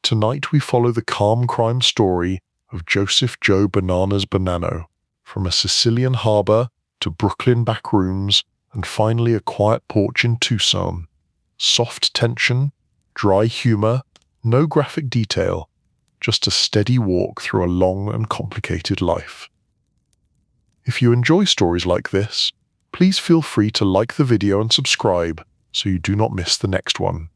Tonight we follow the calm crime story of Joseph Joe Bananas Bonanno, from a Sicilian harbor to Brooklyn back rooms and finally a quiet porch in Tucson. Soft tension, dry humor, no graphic detail, just a steady walk through a long and complicated life. If you enjoy stories like this, please feel free to like the video and subscribe so you do not miss the next one.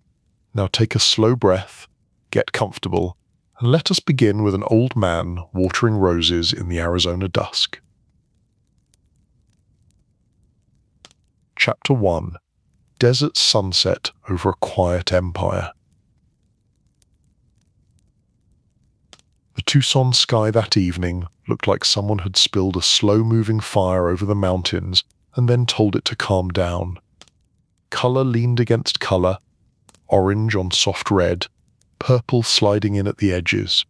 Now take a slow breath, get comfortable, and let us begin with an old man watering roses in the Arizona dusk. Chapter 1. Desert Sunset Over a Quiet Empire. The Tucson sky that evening looked like someone had spilled a slow-moving fire over the mountains and then told it to calm down. Color leaned against color, orange on soft red, purple sliding in at the edges.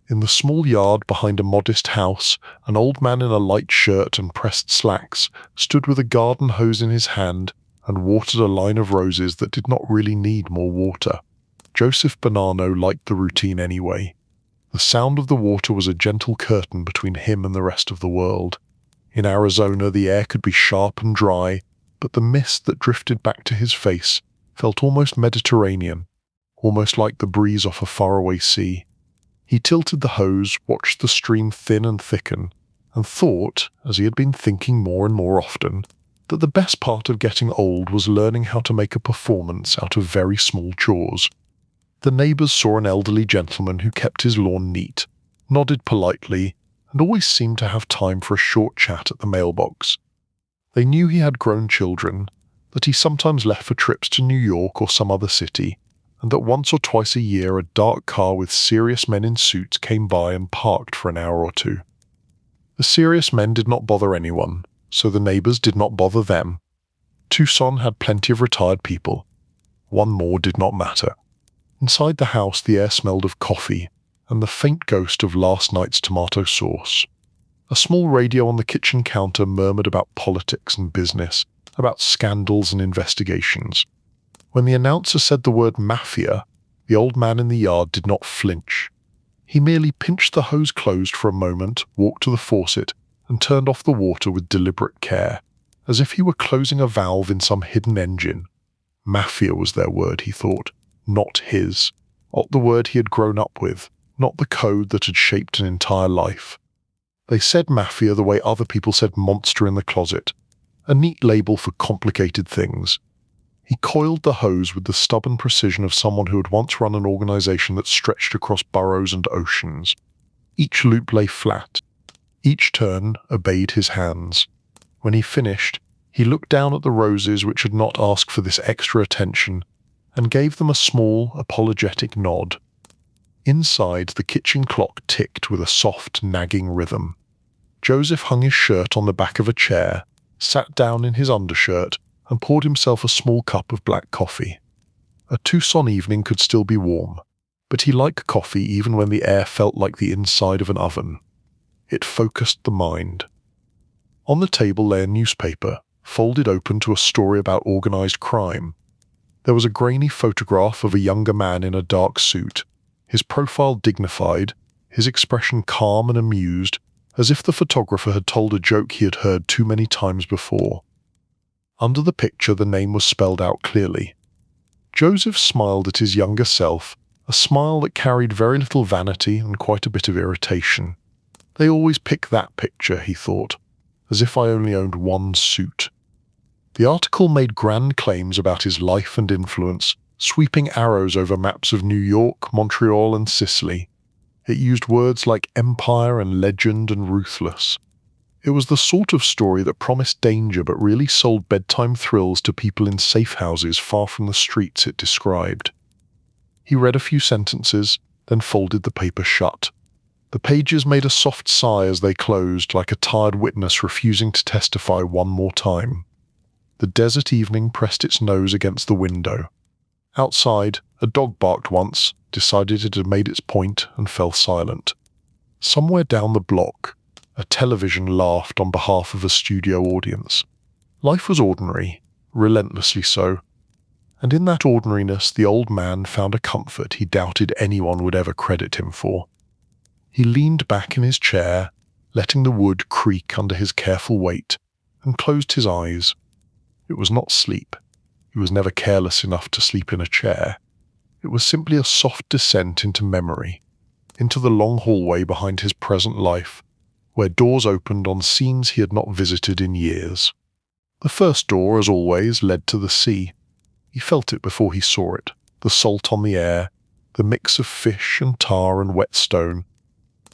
In the small yard behind a modest house, an old man in a light shirt and pressed slacks stood with a garden hose in his hand and watered a line of roses that did not really need more water. Joseph Bonanno liked the routine anyway. The sound of the water was a gentle curtain between him and the rest of the world. In Arizona, the air could be sharp and dry, but the mist that drifted back to his face felt almost Mediterranean, almost like the breeze off a faraway sea. He tilted the hose, watched the stream thin and thicken, and thought, as he had been thinking more and more often, that the best part of getting old was learning how to make a performance out of very small chores. The neighbors saw an elderly gentleman who kept his lawn neat, nodded politely, and always seemed to have time for a short chat at the mailbox. They knew he had grown children, that he sometimes left for trips to New York or some other city, and that once or twice a year a dark car with serious men in suits came by and parked for an hour or two. The serious men did not bother anyone, so the neighbors did not bother them. Tucson had plenty of retired people. One more did not matter. Inside the house the air smelled of coffee and the faint ghost of last night's tomato sauce. A small radio on the kitchen counter murmured about politics and business, about scandals and investigations. When the announcer said the word mafia, the old man in the yard did not flinch. He merely pinched the hose closed for a moment, walked to the faucet, and turned off the water with deliberate care, as if he were closing a valve in some hidden engine. Mafia was their word, he thought, not his. Not the word he had grown up with, not the code that had shaped an entire life. They said mafia the way other people said monster in the closet, a neat label for complicated things. He coiled the hose with the stubborn precision of someone who had once run an organization that stretched across boroughs and oceans. Each loop lay flat. Each turn obeyed his hands. When he finished, he looked down at the roses which had not asked for this extra attention and gave them a small, apologetic nod. Inside, the kitchen clock ticked with a soft, nagging rhythm. Joseph hung his shirt on the back of a chair, sat down in his undershirt, and poured himself a small cup of black coffee. A Tucson evening could still be warm, but he liked coffee even when the air felt like the inside of an oven. It focused the mind. On the table lay a newspaper, folded open to a story about organized crime. There was a grainy photograph of a younger man in a dark suit, his profile dignified, his expression calm and amused, as if the photographer had told a joke he had heard too many times before. Under the picture the name was spelled out clearly. Joseph smiled at his younger self, a smile that carried very little vanity and quite a bit of irritation. They always pick that picture, he thought, as if I only owned one suit. The article made grand claims about his life and influence, sweeping arrows over maps of New York, Montreal, and Sicily. It used words like empire and legend and ruthless. It was the sort of story that promised danger but really sold bedtime thrills to people in safe houses far from the streets it described. He read a few sentences, then folded the paper shut. The pages made a soft sigh as they closed, like a tired witness refusing to testify one more time. The desert evening pressed its nose against the window. Outside, a dog barked once, decided it had made its point, and fell silent. Somewhere down the block, a television laughed on behalf of a studio audience. Life was ordinary, relentlessly so. and in that ordinariness the old man found a comfort he doubted anyone would ever credit him for. He leaned back in his chair, letting the wood creak under his careful weight, and closed his eyes. It was not sleep. He was never careless enough to sleep in a chair. It was simply a soft descent into memory, into the long hallway behind his present life, where doors opened on scenes he had not visited in years. The first door, as always, led to the sea. He felt it before he saw it, the salt on the air, the mix of fish and tar and wet stone.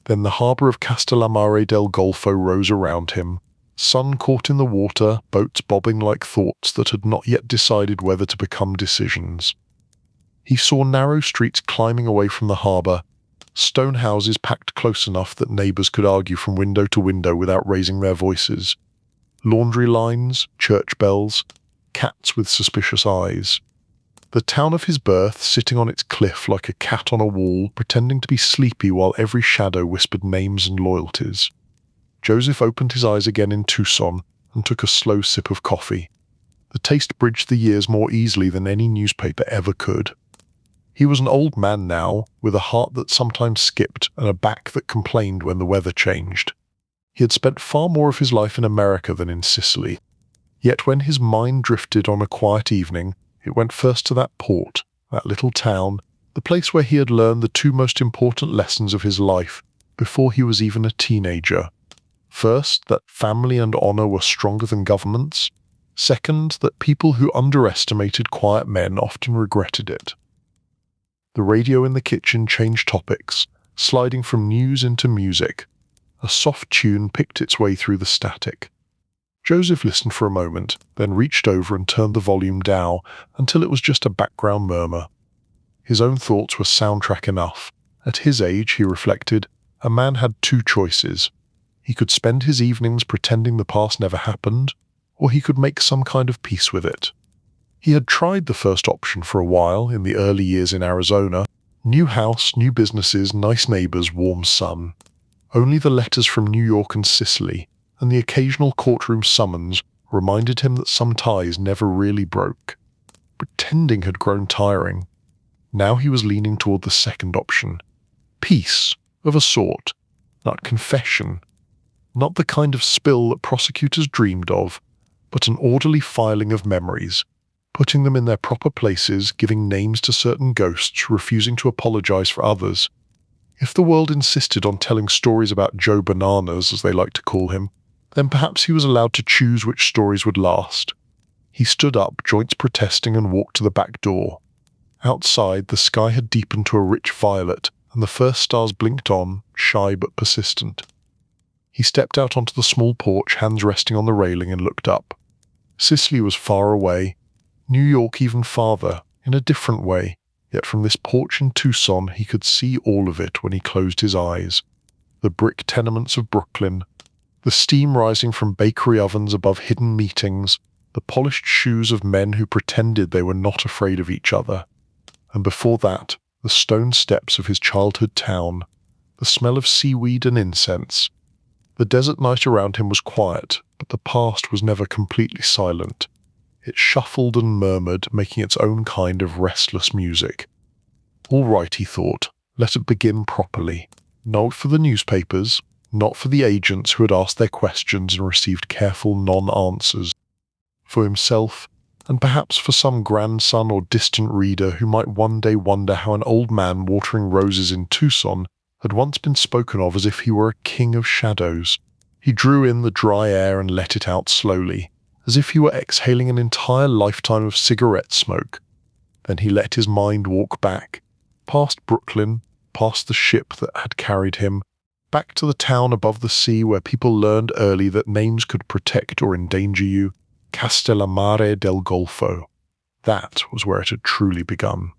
Then the harbour of Castellammare del Golfo rose around him, sun caught in the water, boats bobbing like thoughts that had not yet decided whether to become decisions. He saw narrow streets climbing away from the harbour, stone houses packed close enough that neighbours could argue from window to window without raising their voices, laundry lines, church bells, cats with suspicious eyes. The town of his birth sitting on its cliff like a cat on a wall, pretending to be sleepy while every shadow whispered names and loyalties. Joseph opened his eyes again in Tucson and took a slow sip of coffee. The taste bridged the years more easily than any newspaper ever could. He was an old man now, with a heart that sometimes skipped and a back that complained when the weather changed. He had spent far more of his life in America than in Sicily. Yet when his mind drifted on a quiet evening, it went first to that port, that little town, the place where he had learned the two most important lessons of his life before he was even a teenager. First, that family and honor were stronger than governments. Second, that people who underestimated quiet men often regretted it. The radio in the kitchen changed topics, sliding from news into music. A soft tune picked its way through the static. Joseph listened for a moment, then reached over and turned the volume down until it was just a background murmur. His own thoughts were soundtrack enough. At his age, he reflected, a man had two choices. He could spend his evenings pretending the past never happened, or he could make some kind of peace with it. He had tried the first option for a while in the early years in Arizona. New house, new businesses, nice neighbors, warm sun. Only the letters from New York and Sicily, and the occasional courtroom summons reminded him that some ties never really broke. Pretending had grown tiring. Now he was leaning toward the second option. Peace, of a sort, not confession. Not the kind of spill that prosecutors dreamed of, but an orderly filing of memories, putting them in their proper places, giving names to certain ghosts, refusing to apologize for others. If the world insisted on telling stories about Joe Bananas, as they like to call him, then perhaps he was allowed to choose which stories would last. He stood up, joints protesting, and walked to the back door. Outside, the sky had deepened to a rich violet, and the first stars blinked on, shy but persistent. He stepped out onto the small porch, hands resting on the railing, and looked up. Sicily was far away, New York even farther, in a different way, yet from this porch in Tucson he could see all of it when he closed his eyes. The brick tenements of Brooklyn, the steam rising from bakery ovens above hidden meetings, the polished shoes of men who pretended they were not afraid of each other. And before that, the stone steps of his childhood town, the smell of seaweed and incense. The desert night around him was quiet, but the past was never completely silent. It shuffled and murmured, making its own kind of restless music. All right, he thought, let it begin properly. Not for the newspapers, not for the agents who had asked their questions and received careful non-answers. For himself, and perhaps for some grandson or distant reader who might one day wonder how an old man watering roses in Tucson had once been spoken of as if he were a king of shadows. He drew in the dry air and let it out slowly, as if he were exhaling an entire lifetime of cigarette smoke. Then he let his mind walk back, past Brooklyn, past the ship that had carried him, back to the town above the sea where people learned early that names could protect or endanger you, Castellammare del Golfo. That was where it had truly begun.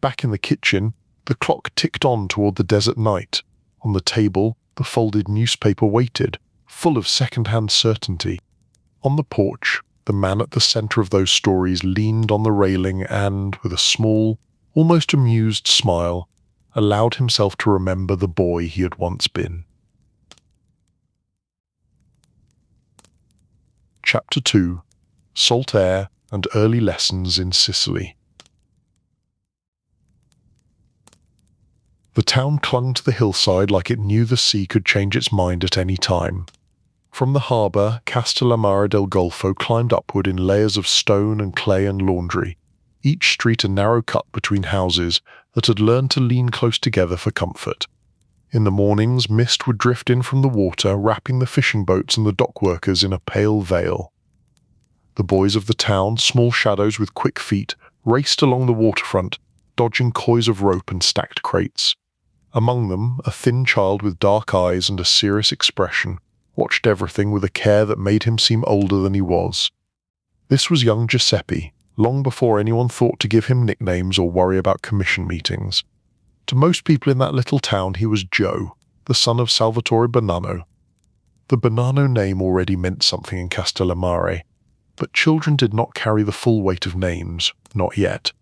Back in the kitchen, the clock ticked on toward the desert night. On the table, the folded newspaper waited, full of second-hand certainty. On the porch, the man at the center of those stories leaned on the railing and, with a small, almost amused smile, allowed himself to remember the boy he had once been. Chapter 2. Salt Air and early lessons in Sicily. The town clung to the hillside like it knew the sea could change its mind at any time. From the harbour, Castellamare del Golfo climbed upward in layers of stone and clay and laundry, each street a narrow cut between houses that had learned to lean close together for comfort. In the mornings, mist would drift in from the water, wrapping the fishing boats and the dock workers in a pale veil. The boys of the town, small shadows with quick feet, raced along the waterfront, dodging coys of rope and stacked crates. Among them, a thin child with dark eyes and a serious expression watched everything with a care that made him seem older than he was. This was young Giuseppe, long before anyone thought to give him nicknames or worry about commission meetings. To most people in that little town he was Joe, the son of Salvatore Bonanno. The Bonanno name already meant something in Castellamare, but children did not carry the full weight of names, not yet.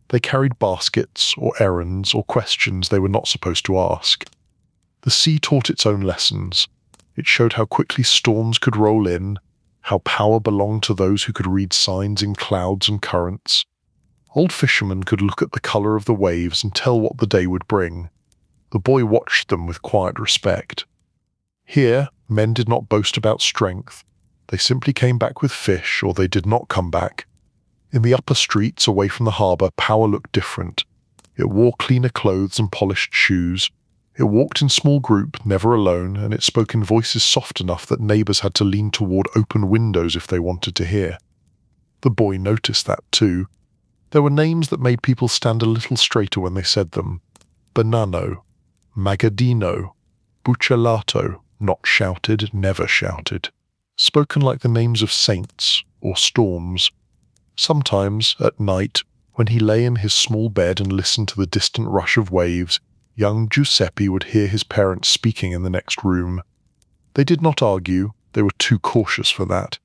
They carried baskets, or errands, or questions they were not supposed to ask. The sea taught its own lessons. It showed how quickly storms could roll in, how power belonged to those who could read signs in clouds and currents. Old fishermen could look at the colour of the waves and tell what the day would bring. The boy watched them with quiet respect. Here, men did not boast about strength. They simply came back with fish, or they did not come back. In the upper streets, away from the harbour, power looked different. It wore cleaner clothes and polished shoes. It walked in small group, never alone, and it spoke in voices soft enough that neighbours had to lean toward open windows if they wanted to hear. The boy noticed that too. There were names that made people stand a little straighter when they said them. Bonanno, Magadino, Buccellato, not shouted, never shouted. Spoken like the names of saints or storms. Sometimes, at night, when he lay in his small bed and listened to the distant rush of waves, young Giuseppe would hear his parents speaking in the next room. They did not argue, they were too cautious for that.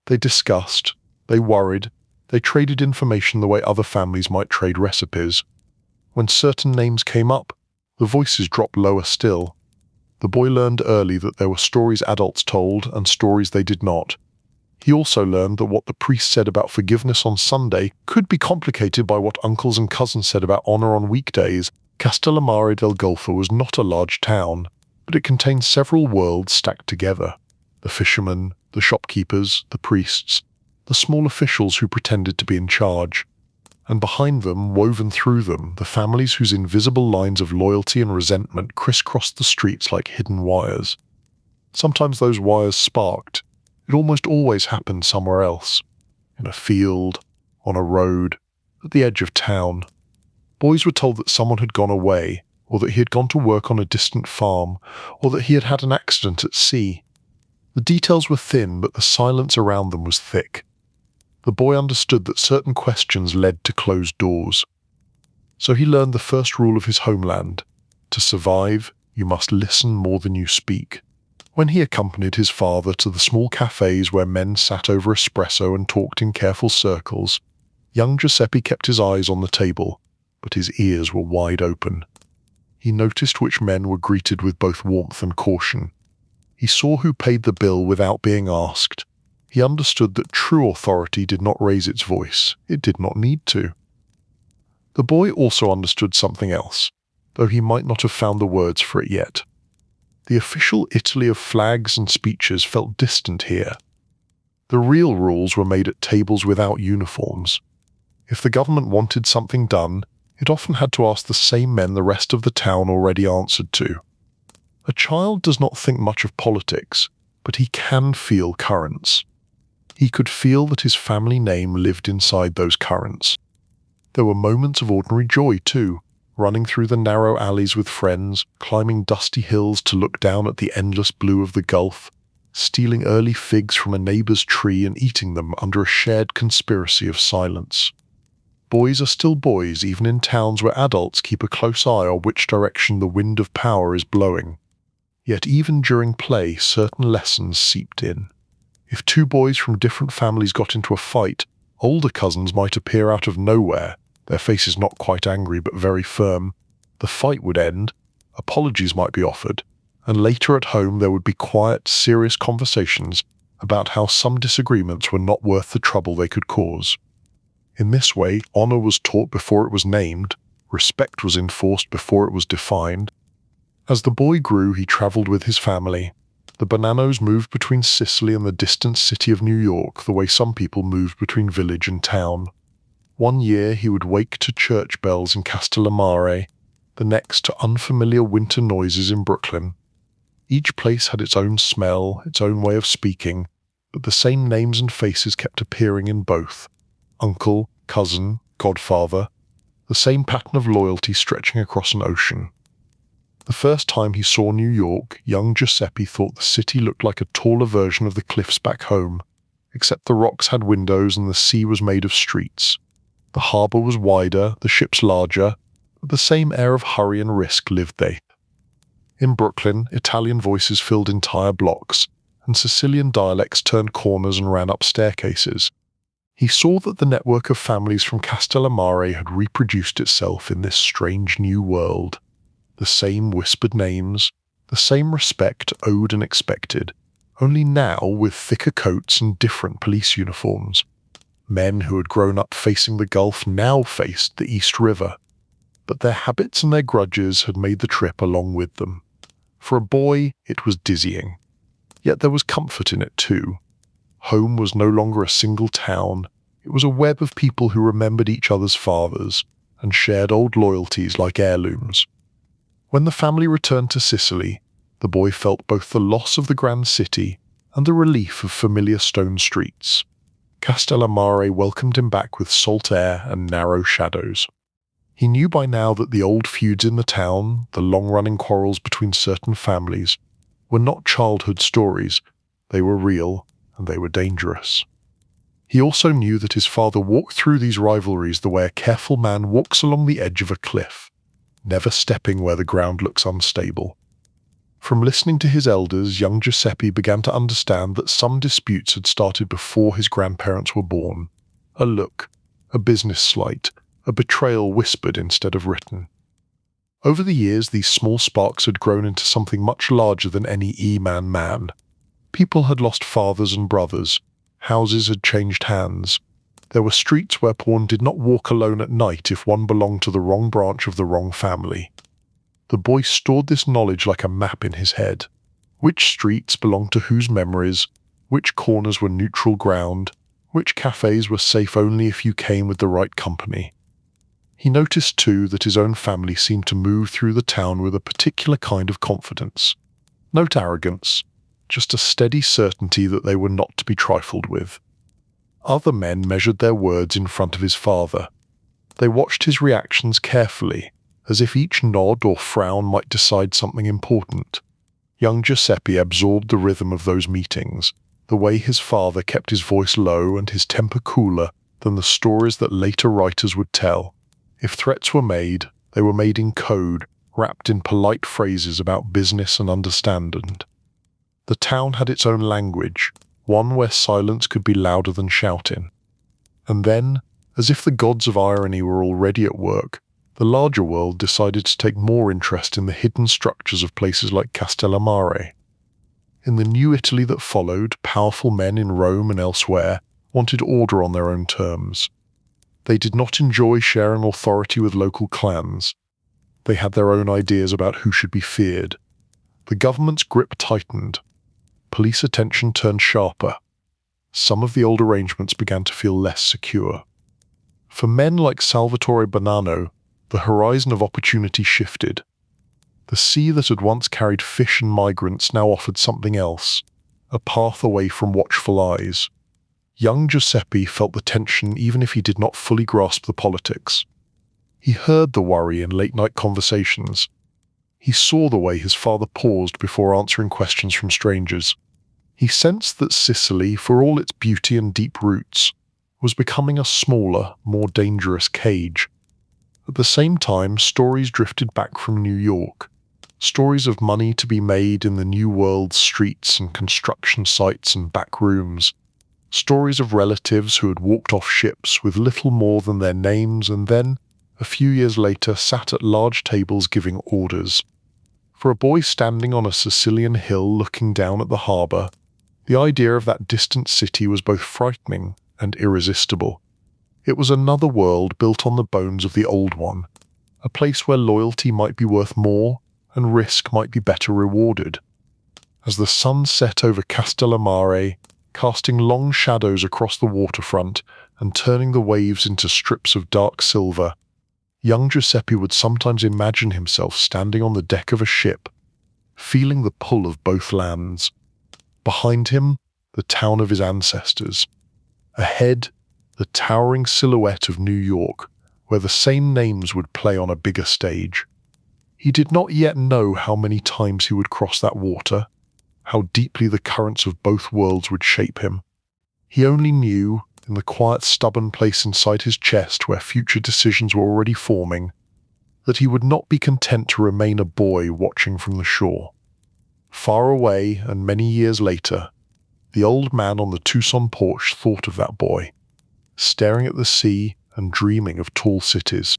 They discussed, they worried, they traded information the way other families might trade recipes. When certain names came up, the voices dropped lower still. The boy learned early that there were stories adults told and stories they did not. He also learned that what the priest said about forgiveness on Sunday could be complicated by what uncles and cousins said about honor on weekdays. Castellamare del Golfo was not a large town, but it contained several worlds stacked together. The fishermen, the shopkeepers, the priests, the small officials who pretended to be in charge. And behind them, woven through them, the families whose invisible lines of loyalty and resentment crisscrossed the streets like hidden wires. Sometimes those wires sparked. It almost always happened somewhere else. In a field, on a road, at the edge of town. Boys were told that someone had gone away, or that he had gone to work on a distant farm, or that he had had an accident at sea. The details were thin, but the silence around them was thick. The boy understood that certain questions led to closed doors. So he learned the first rule of his homeland. To survive, you must listen more than you speak. When he accompanied his father to the small cafes where men sat over espresso and talked in careful circles, young Giuseppe kept his eyes on the table, but his ears were wide open. He noticed which men were greeted with both warmth and caution. He saw who paid the bill without being asked. He understood that true authority did not raise its voice. It did not need to. The boy also understood something else, though he might not have found the words for it yet. The official Italy of flags and speeches felt distant here. The real rules were made at tables without uniforms. If the government wanted something done, it often had to ask the same men the rest of the town already answered to. A child does not think much of politics, but he can feel currents. He could feel that his family name lived inside those currents. There were moments of ordinary joy too, running through the narrow alleys with friends, climbing dusty hills to look down at the endless blue of the Gulf, stealing early figs from a neighbour's tree and eating them under a shared conspiracy of silence. Boys are still boys even in towns where adults keep a close eye on which direction the wind of power is blowing. Yet even during play, certain lessons seeped in. If two boys from different families got into a fight, older cousins might appear out of nowhere, their faces not quite angry but very firm. The fight would end, apologies might be offered, and later at home there would be quiet, serious conversations about how some disagreements were not worth the trouble they could cause. In this way, honor was taught before it was named, respect was enforced before it was defined. As the boy grew, he traveled with his family. The Bonannos moved between Sicily and the distant city of New York the way some people moved between village and town. One year he would wake to church bells in Castellamare, the next to unfamiliar winter noises in Brooklyn. Each place had its own smell, its own way of speaking, but the same names and faces kept appearing in both. Uncle, cousin, godfather, the same pattern of loyalty stretching across an ocean. The first time he saw New York, young Giuseppe thought the city looked like a taller version of the cliffs back home, except the rocks had windows and the sea was made of streets. The harbour was wider, the ships larger, but the same air of hurry and risk lived there. In Brooklyn, Italian voices filled entire blocks, and Sicilian dialects turned corners and ran up staircases. He saw that the network of families from Castellamare had reproduced itself in this strange new world. The same whispered names, the same respect owed and expected, only now with thicker coats and different police uniforms. Men who had grown up facing the Gulf now faced the East River, but their habits and their grudges had made the trip along with them. For a boy, it was dizzying. Yet there was comfort in it too. Home was no longer a single town, it was a web of people who remembered each other's fathers and shared old loyalties like heirlooms. When the family returned to Sicily, the boy felt both the loss of the grand city and the relief of familiar stone streets. Castellamare welcomed him back with salt air and narrow shadows. He knew by now that the old feuds in the town, the long-running quarrels between certain families, were not childhood stories. They were real, and they were dangerous. He also knew that his father walked through these rivalries the way a careful man walks along the edge of a cliff, never stepping where the ground looks unstable. From listening to his elders, young Giuseppe began to understand that some disputes had started before his grandparents were born. A look, a business slight, a betrayal whispered instead of written. Over the years, these small sparks had grown into something much larger than any man. People had lost fathers and brothers. Houses had changed hands. There were streets where one did not walk alone at night if one belonged to the wrong branch of the wrong family. The boy stored this knowledge like a map in his head. Which streets belonged to whose memories, which corners were neutral ground, which cafes were safe only if you came with the right company. He noticed too that his own family seemed to move through the town with a particular kind of confidence. Not arrogance, just a steady certainty that they were not to be trifled with. Other men measured their words in front of his father. They watched his reactions carefully, as if each nod or frown might decide something important. Young Giuseppe absorbed the rhythm of those meetings, the way his father kept his voice low and his temper cooler than the stories that later writers would tell. If threats were made, they were made in code, wrapped in polite phrases about business and understanding. The town had its own language, one where silence could be louder than shouting. And then, as if the gods of irony were already at work, the larger world decided to take more interest in the hidden structures of places like Castellamare. In the new Italy that followed, powerful men in Rome and elsewhere wanted order on their own terms. They did not enjoy sharing authority with local clans. They had their own ideas about who should be feared. The government's grip tightened. Police attention turned sharper. Some of the old arrangements began to feel less secure. For men like Salvatore Bonanno, the horizon of opportunity shifted. The sea that had once carried fish and migrants now offered something else, a path away from watchful eyes. Young Giuseppe felt the tension even if he did not fully grasp the politics. He heard the worry in late-night conversations. He saw the way his father paused before answering questions from strangers. He sensed that Sicily, for all its beauty and deep roots, was becoming a smaller, more dangerous cage. At the same time, stories drifted back from New York. Stories of money to be made in the New World's streets and construction sites and back rooms. Stories of relatives who had walked off ships with little more than their names and then, a few years later, sat at large tables giving orders. For a boy standing on a Sicilian hill looking down at the harbour, the idea of that distant city was both frightening and irresistible. It was another world built on the bones of the old one, a place where loyalty might be worth more and risk might be better rewarded. As the sun set over Castellammare, casting long shadows across the waterfront and turning the waves into strips of dark silver, young Giuseppe would sometimes imagine himself standing on the deck of a ship, feeling the pull of both lands. Behind him, the town of his ancestors. Ahead, the towering silhouette of New York, where the same names would play on a bigger stage. He did not yet know how many times he would cross that water, how deeply the currents of both worlds would shape him. He only knew, in the quiet, stubborn place inside his chest where future decisions were already forming, that he would not be content to remain a boy watching from the shore. Far away, and many years later, the old man on the Tucson porch thought of that boy, staring at the sea and dreaming of tall cities.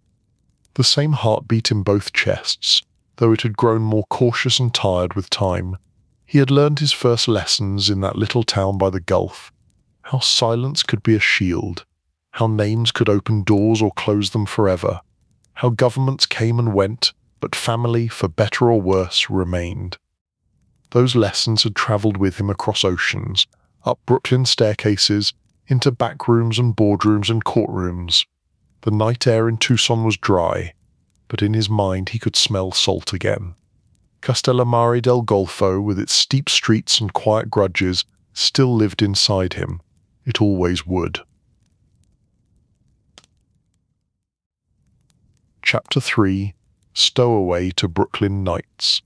The same heartbeat in both chests, though it had grown more cautious and tired with time. He had learned his first lessons in that little town by the Gulf, how silence could be a shield, how names could open doors or close them forever, how governments came and went, but family, for better or worse, remained. Those lessons had travelled with him across oceans, up Brooklyn staircases, into back rooms and boardrooms and courtrooms. The night air in Tucson was dry, but in his mind he could smell salt again. Castellammare del Golfo, with its steep streets and quiet grudges, still lived inside him. It always would. Chapter 3: Stowaway to Brooklyn Nights.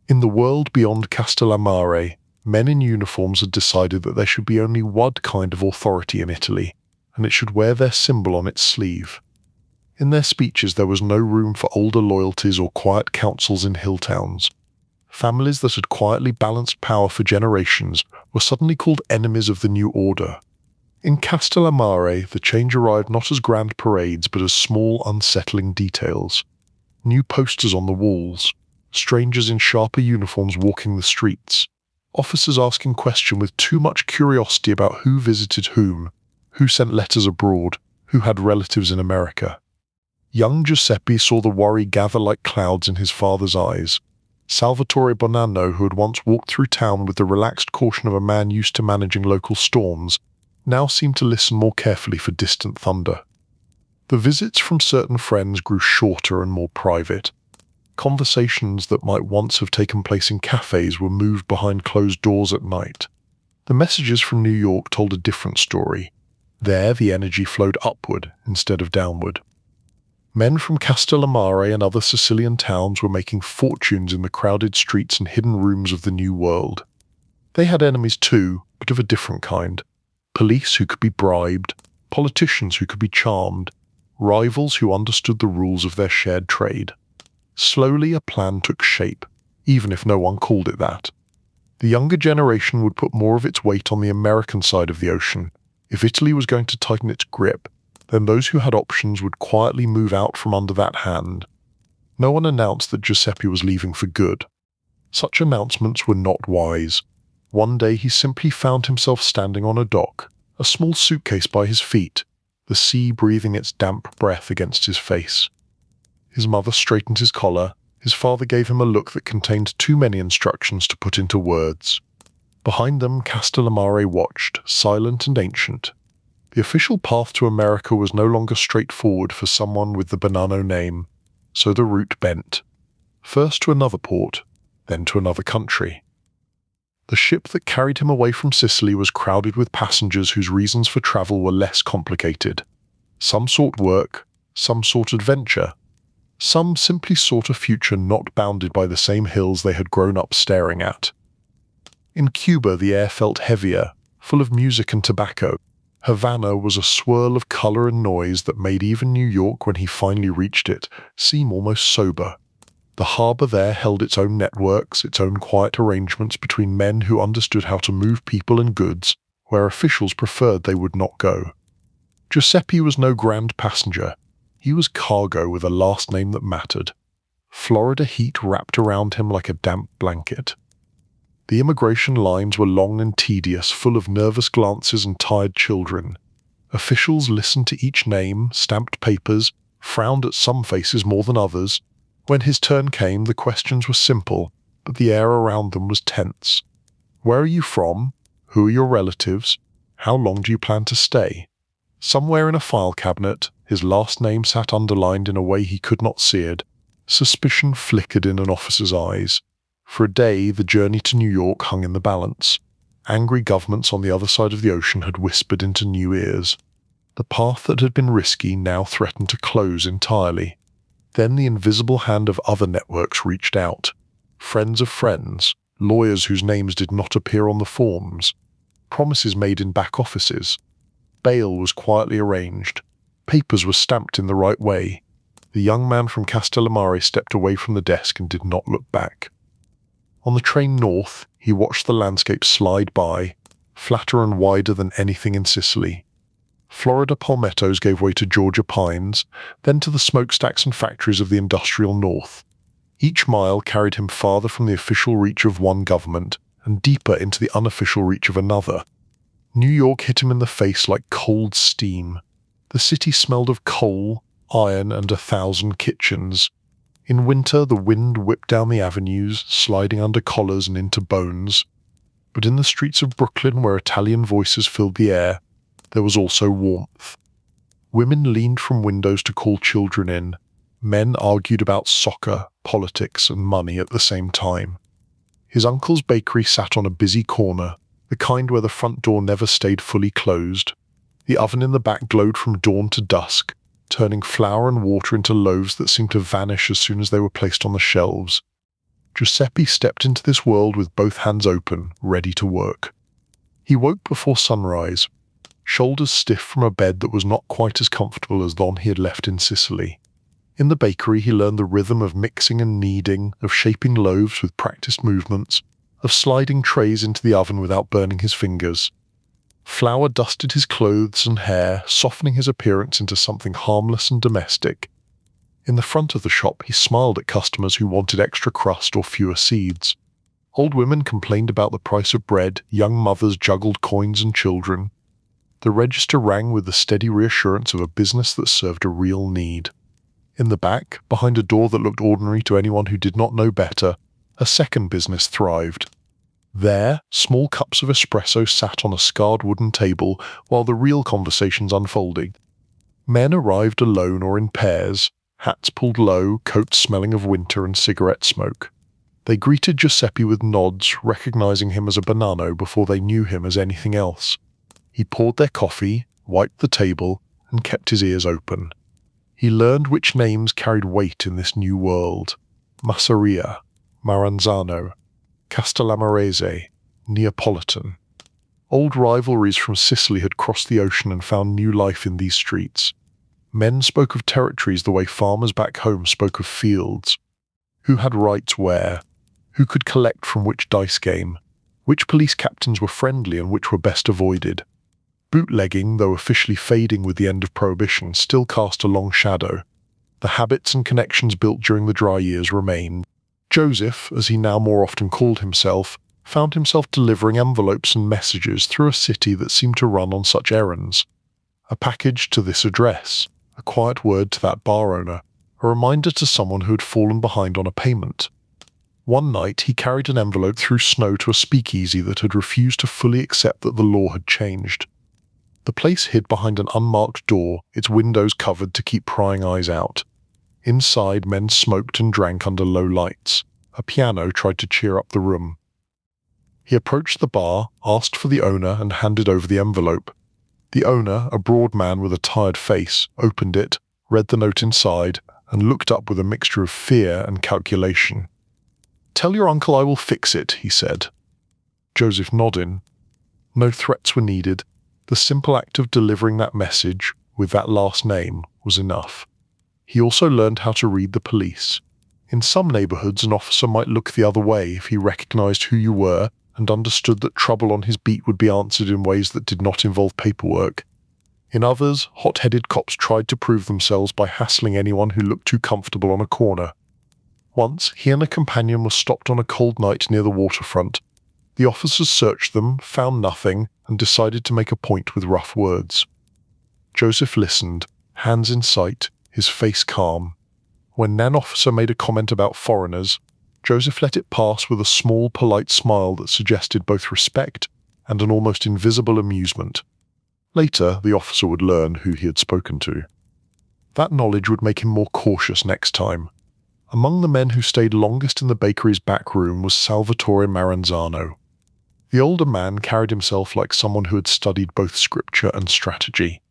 In the world beyond Castellammare, men in uniforms had decided that there should be only one kind of authority in Italy, and it should wear their symbol on its sleeve. In their speeches there was no room for older loyalties or quiet councils in hill towns. Families that had quietly balanced power for generations were suddenly called enemies of the new order. In Castellammare, the change arrived not as grand parades but as small, unsettling details. New posters on the walls, strangers in sharper uniforms walking the streets, officers asking questions with too much curiosity about who visited whom, who sent letters abroad, who had relatives in America. Young Giuseppe saw the worry gather like clouds in his father's eyes. Salvatore Bonanno, who had once walked through town with the relaxed caution of a man used to managing local storms, now seemed to listen more carefully for distant thunder. The visits from certain friends grew shorter and more private. Conversations that might once have taken place in cafes were moved behind closed doors at night. The messages from New York told a different story. There the energy flowed upward instead of downward. Men from Castellammare and other Sicilian towns were making fortunes in the crowded streets and hidden rooms of the New World. They had enemies too, but of a different kind. Police who could be bribed, politicians who could be charmed, rivals who understood the rules of their shared trade. Slowly a plan took shape, even if no one called it that. The younger generation would put more of its weight on the American side of the ocean. If Italy was going to tighten its grip, then those who had options would quietly move out from under that hand. No one announced that Giuseppe was leaving for good. Such announcements were not wise. One day he simply found himself standing on a dock, a small suitcase by his feet, the sea breathing its damp breath against his face. His mother straightened his collar. His father gave him a look that contained too many instructions to put into words. Behind them, Castellammare watched, silent and ancient. The official path to America was no longer straightforward for someone with the Bonanno name, so the route bent. First to another port, then to another country. The ship that carried him away from Sicily was crowded with passengers whose reasons for travel were less complicated. Some sought work, some sought adventure, some simply sought a future not bounded by the same hills they had grown up staring at. In Cuba the air felt heavier, full of music and tobacco. Havana was a swirl of colour and noise that made even New York, when he finally reached it, seem almost sober. The harbour there held its own networks, its own quiet arrangements between men who understood how to move people and goods, where officials preferred they would not go. Giuseppe was no grand passenger. He was cargo with a last name that mattered. Florida heat wrapped around him like a damp blanket. The immigration lines were long and tedious, full of nervous glances and tired children. Officials listened to each name, stamped papers, frowned at some faces more than others. When his turn came, the questions were simple, but the air around them was tense. Where are you from? Who are your relatives? How long do you plan to stay? Somewhere in a file cabinet, his last name sat underlined in a way he could not see it. Suspicion flickered in an officer's eyes. For a day, the journey to New York hung in the balance. Angry governments on the other side of the ocean had whispered into new ears. The path that had been risky now threatened to close entirely. Then the invisible hand of other networks reached out. Friends of friends, lawyers whose names did not appear on the forms, promises made in back offices. Bail was quietly arranged. Papers were stamped in the right way. The young man from Castellamare stepped away from the desk and did not look back. On the train north, he watched the landscape slide by, flatter and wider than anything in Sicily. Florida palmettos gave way to Georgia pines, then to the smokestacks and factories of the industrial north. Each mile carried him farther from the official reach of one government and deeper into the unofficial reach of another. New York hit him in the face like cold steam. The city smelled of coal, iron, and 1,000 kitchens. In winter, the wind whipped down the avenues, sliding under collars and into bones. But in the streets of Brooklyn, where Italian voices filled the air, there was also warmth. Women leaned from windows to call children in. Men argued about soccer, politics, and money at the same time. His uncle's bakery sat on a busy corner, the kind where the front door never stayed fully closed. The oven in the back glowed from dawn to dusk, turning flour and water into loaves that seemed to vanish as soon as they were placed on the shelves. Giuseppe stepped into this world with both hands open, ready to work. He woke before sunrise, shoulders stiff from a bed that was not quite as comfortable as the one he had left in Sicily. In the bakery he learned the rhythm of mixing and kneading, of shaping loaves with practiced movements, of sliding trays into the oven without burning his fingers. Flour dusted his clothes and hair, softening his appearance into something harmless and domestic. In the front of the shop he smiled at customers who wanted extra crust or fewer seeds. Old women complained about the price of bread, young mothers juggled coins and children. The register rang with the steady reassurance of a business that served a real need. In the back, behind a door that looked ordinary to anyone who did not know better, a second business thrived. There, small cups of espresso sat on a scarred wooden table while the real conversations unfolded. Men arrived alone or in pairs, hats pulled low, coats smelling of winter and cigarette smoke. They greeted Giuseppe with nods, recognizing him as a Bonanno before they knew him as anything else. He poured their coffee, wiped the table, and kept his ears open. He learned which names carried weight in this new world: Masseria, Maranzano, Castellamarese, Neapolitan. Old rivalries from Sicily had crossed the ocean and found new life in these streets. Men spoke of territories the way farmers back home spoke of fields. Who had rights where? Who could collect from which dice game? Which police captains were friendly and which were best avoided? Bootlegging, though officially fading with the end of prohibition, still cast a long shadow. The habits and connections built during the dry years remained. Joseph, as he now more often called himself, found himself delivering envelopes and messages through a city that seemed to run on such errands. A package to this address, a quiet word to that bar owner, a reminder to someone who had fallen behind on a payment. One night he carried an envelope through snow to a speakeasy that had refused to fully accept that the law had changed. The place hid behind an unmarked door, its windows covered to keep prying eyes out. Inside, men smoked and drank under low lights. A piano tried to cheer up the room. He approached the bar, asked for the owner, and handed over the envelope. The owner, a broad man with a tired face, opened it, read the note inside, and looked up with a mixture of fear and calculation. "Tell your uncle I will fix it," he said. Joseph nodded. No threats were needed. The simple act of delivering that message, with that last name, was enough. He also learned how to read the police. In some neighborhoods, an officer might look the other way if he recognized who you were and understood that trouble on his beat would be answered in ways that did not involve paperwork. In others, hot-headed cops tried to prove themselves by hassling anyone who looked too comfortable on a corner. Once, he and a companion were stopped on a cold night near the waterfront. The officers searched them, found nothing, and decided to make a point with rough words. Joseph listened, hands in sight, his face calm. When an officer made a comment about foreigners, Joseph let it pass with a small, polite smile that suggested both respect and an almost invisible amusement. Later, the officer would learn who he had spoken to. That knowledge would make him more cautious next time. Among the men who stayed longest in the bakery's back room was Salvatore Maranzano. The older man carried himself like someone who had studied both scripture and strategy.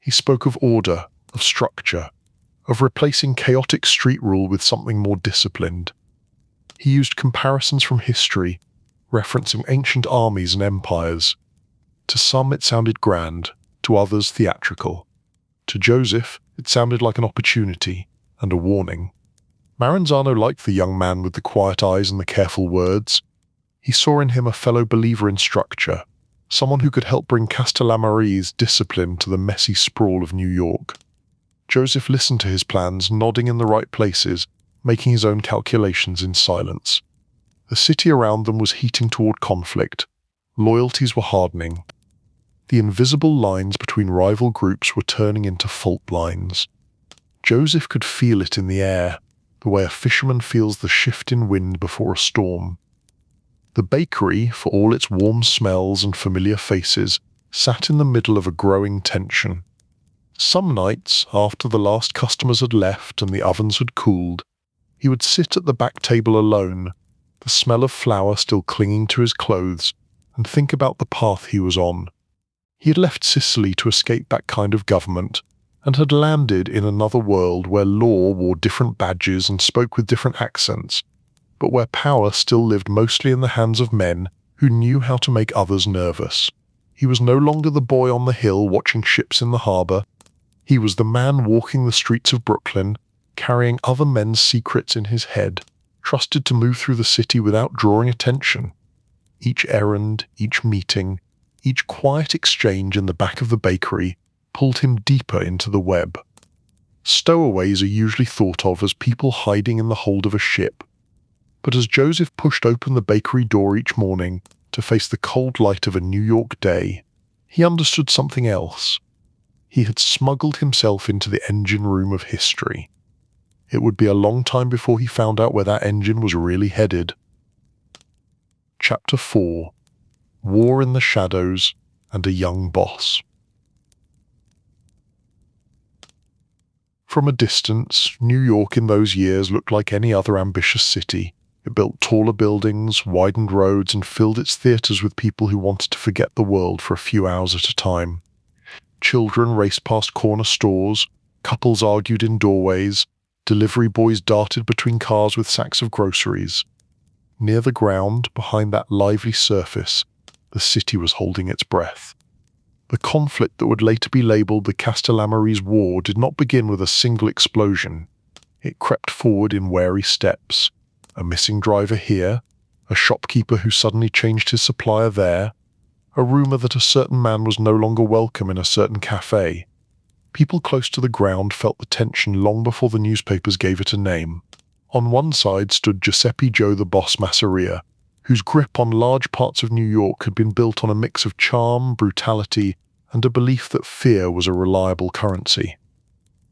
He spoke of order, of structure, of replacing chaotic street rule with something more disciplined. He used comparisons from history, referencing ancient armies and empires. To some it sounded grand, to others theatrical. To Joseph, it sounded like an opportunity and a warning. Maranzano liked the young man with the quiet eyes and the careful words. He saw in him a fellow believer in structure, someone who could help bring Castellammare's discipline to the messy sprawl of New York. Joseph listened to his plans, nodding in the right places, making his own calculations in silence. The city around them was heating toward conflict. Loyalties were hardening. The invisible lines between rival groups were turning into fault lines. Joseph could feel it in the air, the way a fisherman feels the shift in wind before a storm. The bakery, for all its warm smells and familiar faces, sat in the middle of a growing tension. Some nights, after the last customers had left and the ovens had cooled, he would sit at the back table alone, the smell of flour still clinging to his clothes, and think about the path he was on. He had left Sicily to escape that kind of government, and had landed in another world where law wore different badges and spoke with different accents, but where power still lived mostly in the hands of men who knew how to make others nervous. He was no longer the boy on the hill watching ships in the harbour. He was the man walking the streets of Brooklyn, carrying other men's secrets in his head, trusted to move through the city without drawing attention. Each errand, each meeting, each quiet exchange in the back of the bakery pulled him deeper into the web. Stowaways are usually thought of as people hiding in the hold of a ship. But as Joseph pushed open the bakery door each morning to face the cold light of a New York day, he understood something else. He had smuggled himself into the engine room of history. It would be a long time before he found out where that engine was really headed. Chapter 4: War in the Shadows and a Young Boss. From a distance, New York in those years looked like any other ambitious city. It built taller buildings, widened roads, and filled its theaters with people who wanted to forget the world for a few hours at a time. Children raced past corner stores, couples argued in doorways, delivery boys darted between cars with sacks of groceries. Near the ground, behind that lively surface, the city was holding its breath. The conflict that would later be labelled the Castellammare's War did not begin with a single explosion. It crept forward in wary steps. A missing driver here, a shopkeeper who suddenly changed his supplier there, a rumour that a certain man was no longer welcome in a certain cafe. People close to the ground felt the tension long before the newspapers gave it a name. On one side stood Giuseppe Joe the Boss Masseria, whose grip on large parts of New York had been built on a mix of charm, brutality, and a belief that fear was a reliable currency.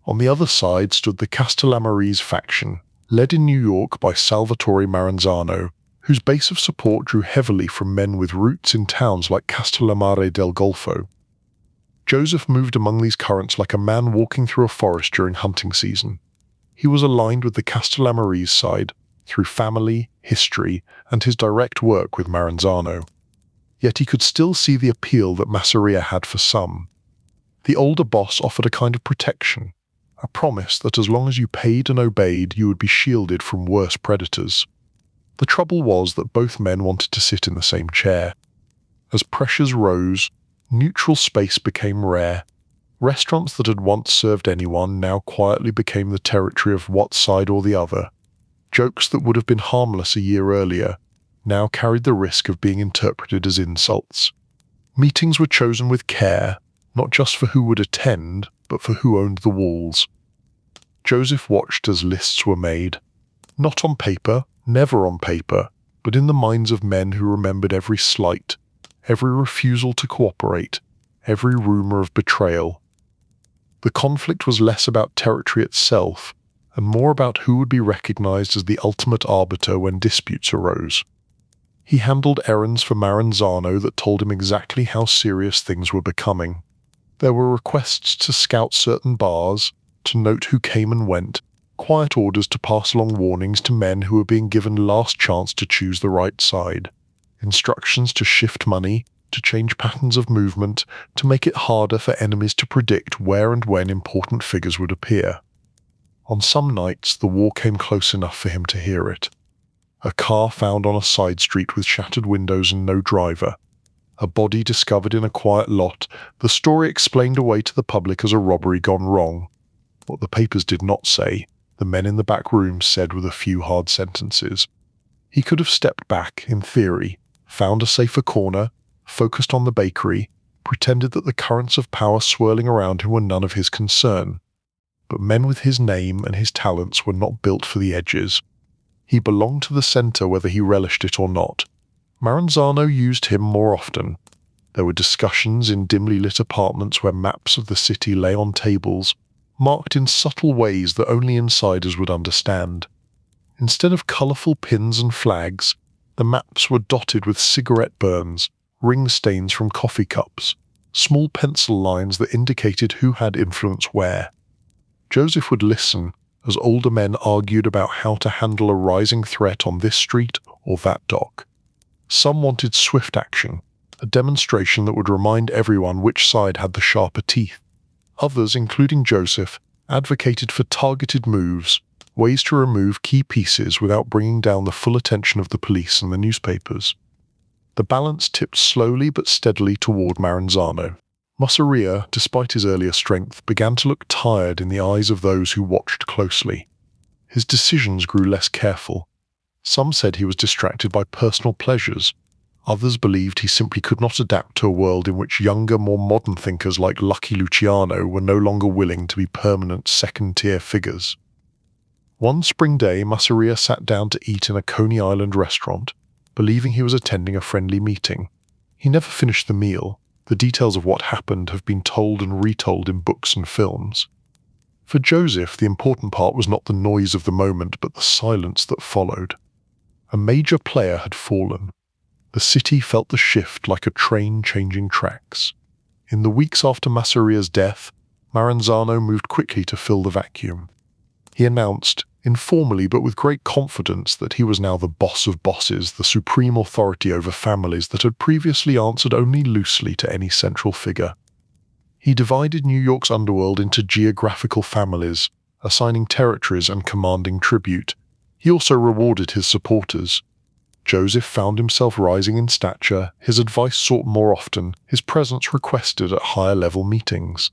On the other side stood the Castellammare's faction, led in New York by Salvatore Maranzano, whose base of support drew heavily from men with roots in towns like Castellammare del Golfo. Joseph moved among these currents like a man walking through a forest during hunting season. He was aligned with the Castellammare's side through family, history, and his direct work with Maranzano. Yet he could still see the appeal that Masseria had for some. The older boss offered a kind of protection, a promise that as long as you paid and obeyed, you would be shielded from worse predators. The trouble was that both men wanted to sit in the same chair. As pressures rose, neutral space became rare. Restaurants that had once served anyone now quietly became the territory of one side or the other. Jokes that would have been harmless a year earlier now carried the risk of being interpreted as insults. Meetings were chosen with care, not just for who would attend, but for who owned the walls. Joseph watched as lists were made. Not on paper, never on paper, but in the minds of men who remembered every slight, every refusal to cooperate, every rumor of betrayal. The conflict was less about territory itself, and more about who would be recognized as the ultimate arbiter when disputes arose. He handled errands for Maranzano that told him exactly how serious things were becoming. There were requests to scout certain bars, to note who came and went, quiet orders to pass along warnings to men who were being given last chance to choose the right side, instructions to shift money, to change patterns of movement, to make it harder for enemies to predict where and when important figures would appear. On some nights, the war came close enough for him to hear it. A car found on a side street with shattered windows and no driver. A body discovered in a quiet lot, the story explained away to the public as a robbery gone wrong. What the papers did not say, the men in the back room said with a few hard sentences. He could have stepped back, in theory, found a safer corner, focused on the bakery, pretended that the currents of power swirling around him were none of his concern. But men with his name and his talents were not built for the edges. He belonged to the centre whether he relished it or not. Maranzano used him more often. There were discussions in dimly lit apartments where maps of the city lay on tables, marked in subtle ways that only insiders would understand. Instead of colourful pins and flags, the maps were dotted with cigarette burns, ring stains from coffee cups, small pencil lines that indicated who had influence where. Joseph would listen as older men argued about how to handle a rising threat on this street or that dock. Some wanted swift action, a demonstration that would remind everyone which side had the sharper teeth. Others, including Joseph, advocated for targeted moves, ways to remove key pieces without bringing down the full attention of the police and the newspapers. The balance tipped slowly but steadily toward Maranzano. Masseria, despite his earlier strength, began to look tired in the eyes of those who watched closely. His decisions grew less careful. Some said he was distracted by personal pleasures. Others believed he simply could not adapt to a world in which younger, more modern thinkers like Lucky Luciano were no longer willing to be permanent second-tier figures. One spring day, Masseria sat down to eat in a Coney Island restaurant, believing he was attending a friendly meeting. He never finished the meal. The details of what happened have been told and retold in books and films. For Joseph, the important part was not the noise of the moment, but the silence that followed. A major player had fallen. The city felt the shift like a train changing tracks. In the weeks after Masseria's death, Maranzano moved quickly to fill the vacuum. He announced, informally but with great confidence, that he was now the boss of bosses, the supreme authority over families that had previously answered only loosely to any central figure. He divided New York's underworld into geographical families, assigning territories and commanding tribute. He also rewarded his supporters. Joseph found himself rising in stature, his advice sought more often, his presence requested at higher-level meetings.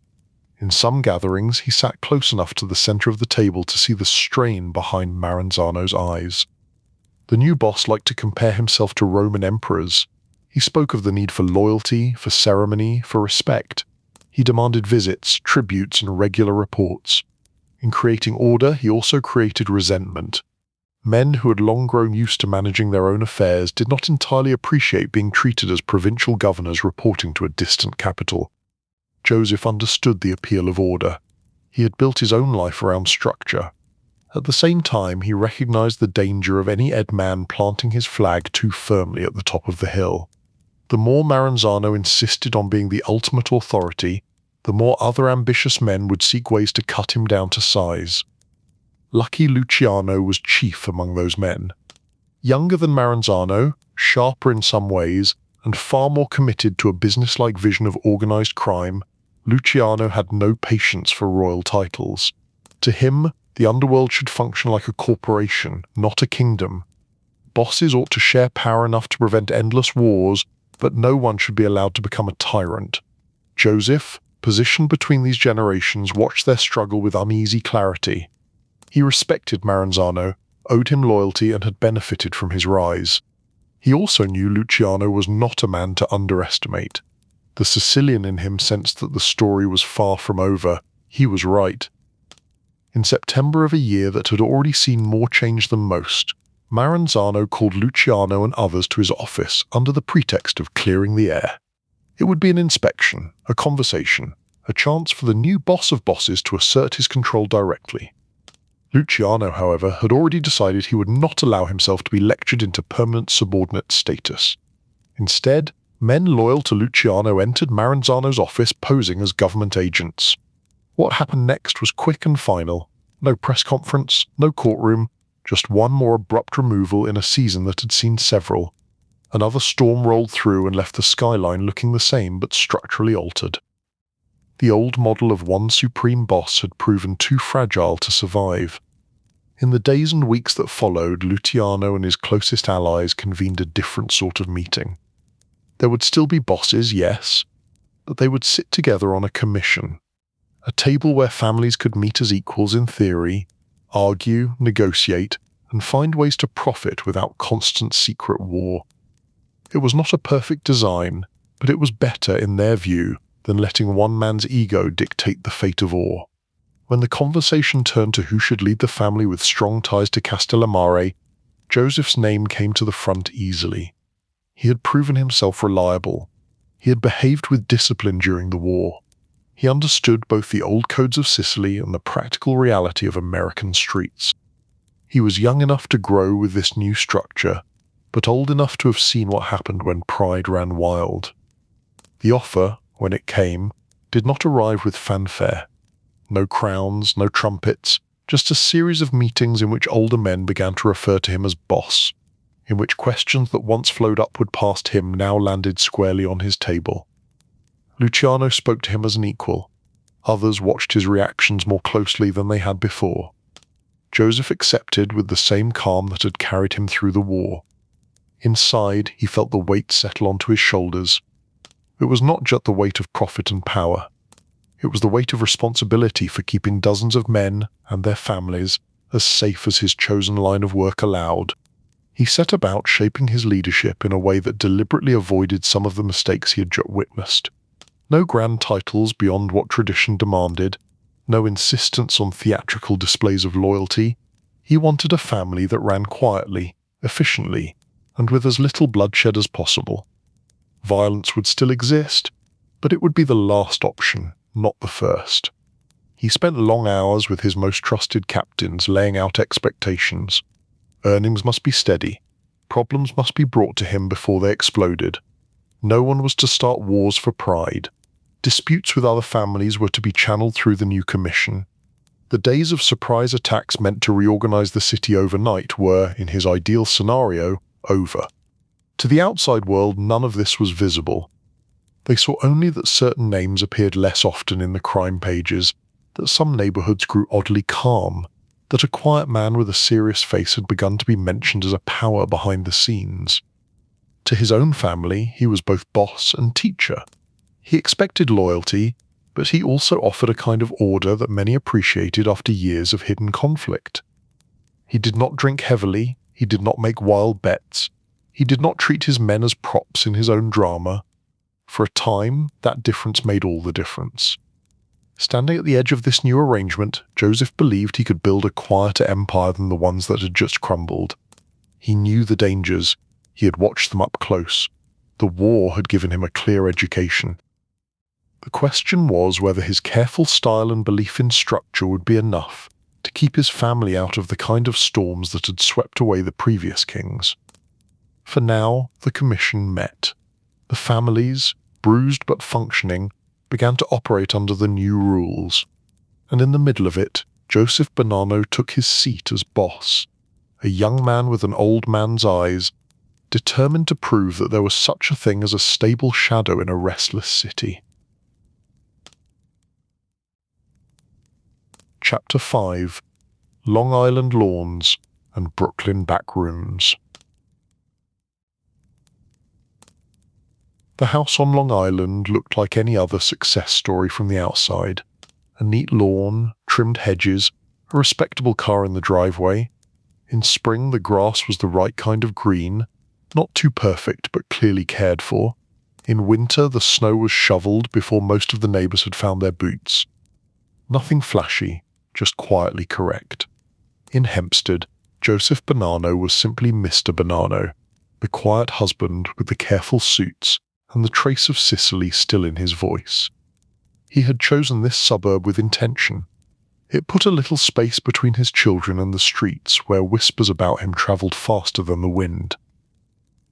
In some gatherings, he sat close enough to the center of the table to see the strain behind Maranzano's eyes. The new boss liked to compare himself to Roman emperors. He spoke of the need for loyalty, for ceremony, for respect. He demanded visits, tributes, and regular reports. In creating order, he also created resentment. Men who had long grown used to managing their own affairs did not entirely appreciate being treated as provincial governors reporting to a distant capital. Joseph understood the appeal of order. He had built his own life around structure. At the same time, he recognized the danger of any man planting his flag too firmly at the top of the hill. The more Maranzano insisted on being the ultimate authority, the more other ambitious men would seek ways to cut him down to size. Lucky Luciano was chief among those men. Younger than Maranzano, sharper in some ways, and far more committed to a businesslike vision of organized crime, Luciano had no patience for royal titles. To him, the underworld should function like a corporation, not a kingdom. Bosses ought to share power enough to prevent endless wars, but no one should be allowed to become a tyrant. Joseph, positioned between these generations, watched their struggle with uneasy clarity. He respected Maranzano, owed him loyalty, and had benefited from his rise. He also knew Luciano was not a man to underestimate. The Sicilian in him sensed that the story was far from over. He was right. In September of a year that had already seen more change than most, Maranzano called Luciano and others to his office under the pretext of clearing the air. It would be an inspection, a conversation, a chance for the new boss of bosses to assert his control directly. Luciano, however, had already decided he would not allow himself to be lectured into permanent subordinate status. Instead, men loyal to Luciano entered Maranzano's office posing as government agents. What happened next was quick and final. No press conference, no courtroom, just one more abrupt removal in a season that had seen several. Another storm rolled through and left the skyline looking the same but structurally altered. The old model of one supreme boss had proven too fragile to survive. In the days and weeks that followed, Luciano and his closest allies convened a different sort of meeting. There would still be bosses, yes, but they would sit together on a commission, a table where families could meet as equals in theory, argue, negotiate, and find ways to profit without constant secret war. It was not a perfect design, but it was better, in their view, than letting one man's ego dictate the fate of all. When the conversation turned to who should lead the family with strong ties to Castellamare, Joseph's name came to the front easily. He had proven himself reliable. He had behaved with discipline during the war. He understood both the old codes of Sicily and the practical reality of American streets. He was young enough to grow with this new structure, but old enough to have seen what happened when pride ran wild. The offer, when it came, did not arrive with fanfare. No crowns, no trumpets, just a series of meetings in which older men began to refer to him as boss, in which questions that once flowed upward past him now landed squarely on his table. Luciano spoke to him as an equal. Others watched his reactions more closely than they had before. Joseph accepted with the same calm that had carried him through the war. Inside, he felt the weight settle onto his shoulders. It was not just the weight of profit and power. It was the weight of responsibility for keeping dozens of men and their families as safe as his chosen line of work allowed. He set about shaping his leadership in a way that deliberately avoided some of the mistakes he had just witnessed. No grand titles beyond what tradition demanded, no insistence on theatrical displays of loyalty. He wanted a family that ran quietly, efficiently, and with as little bloodshed as possible. Violence would still exist, but it would be the last option, not the first. He spent long hours with his most trusted captains laying out expectations. Earnings must be steady. Problems must be brought to him before they exploded. No one was to start wars for pride. Disputes with other families were to be channeled through the new commission. The days of surprise attacks meant to reorganize the city overnight were, in his ideal scenario, over. To the outside world, none of this was visible. They saw only that certain names appeared less often in the crime pages, that some neighborhoods grew oddly calm, that a quiet man with a serious face had begun to be mentioned as a power behind the scenes. To his own family, he was both boss and teacher. He expected loyalty, but he also offered a kind of order that many appreciated after years of hidden conflict. He did not drink heavily, he did not make wild bets, he did not treat his men as props in his own drama. For a time, that difference made all the difference. Standing at the edge of this new arrangement, Joseph believed he could build a quieter empire than the ones that had just crumbled. He knew the dangers. He had watched them up close. The war had given him a clear education. The question was whether his careful style and belief in structure would be enough to keep his family out of the kind of storms that had swept away the previous kings. For now, the commission met. The families, bruised but functioning, began to operate under the new rules. And in the middle of it, Joseph Bonanno took his seat as boss, a young man with an old man's eyes, determined to prove that there was such a thing as a stable shadow in a restless city. Chapter 5: Long Island Lawns and Brooklyn Backrooms. The house on Long Island looked like any other success story from the outside. A neat lawn, trimmed hedges, a respectable car in the driveway. In spring the grass was the right kind of green, not too perfect but clearly cared for. In winter the snow was shoveled before most of the neighbours had found their boots. Nothing flashy, just quietly correct. In Hempstead, Joseph Bonanno was simply Mr. Bonanno, the quiet husband with the careful suits and the trace of Sicily still in his voice. He had chosen this suburb with intention. It put a little space between his children and the streets where whispers about him travelled faster than the wind.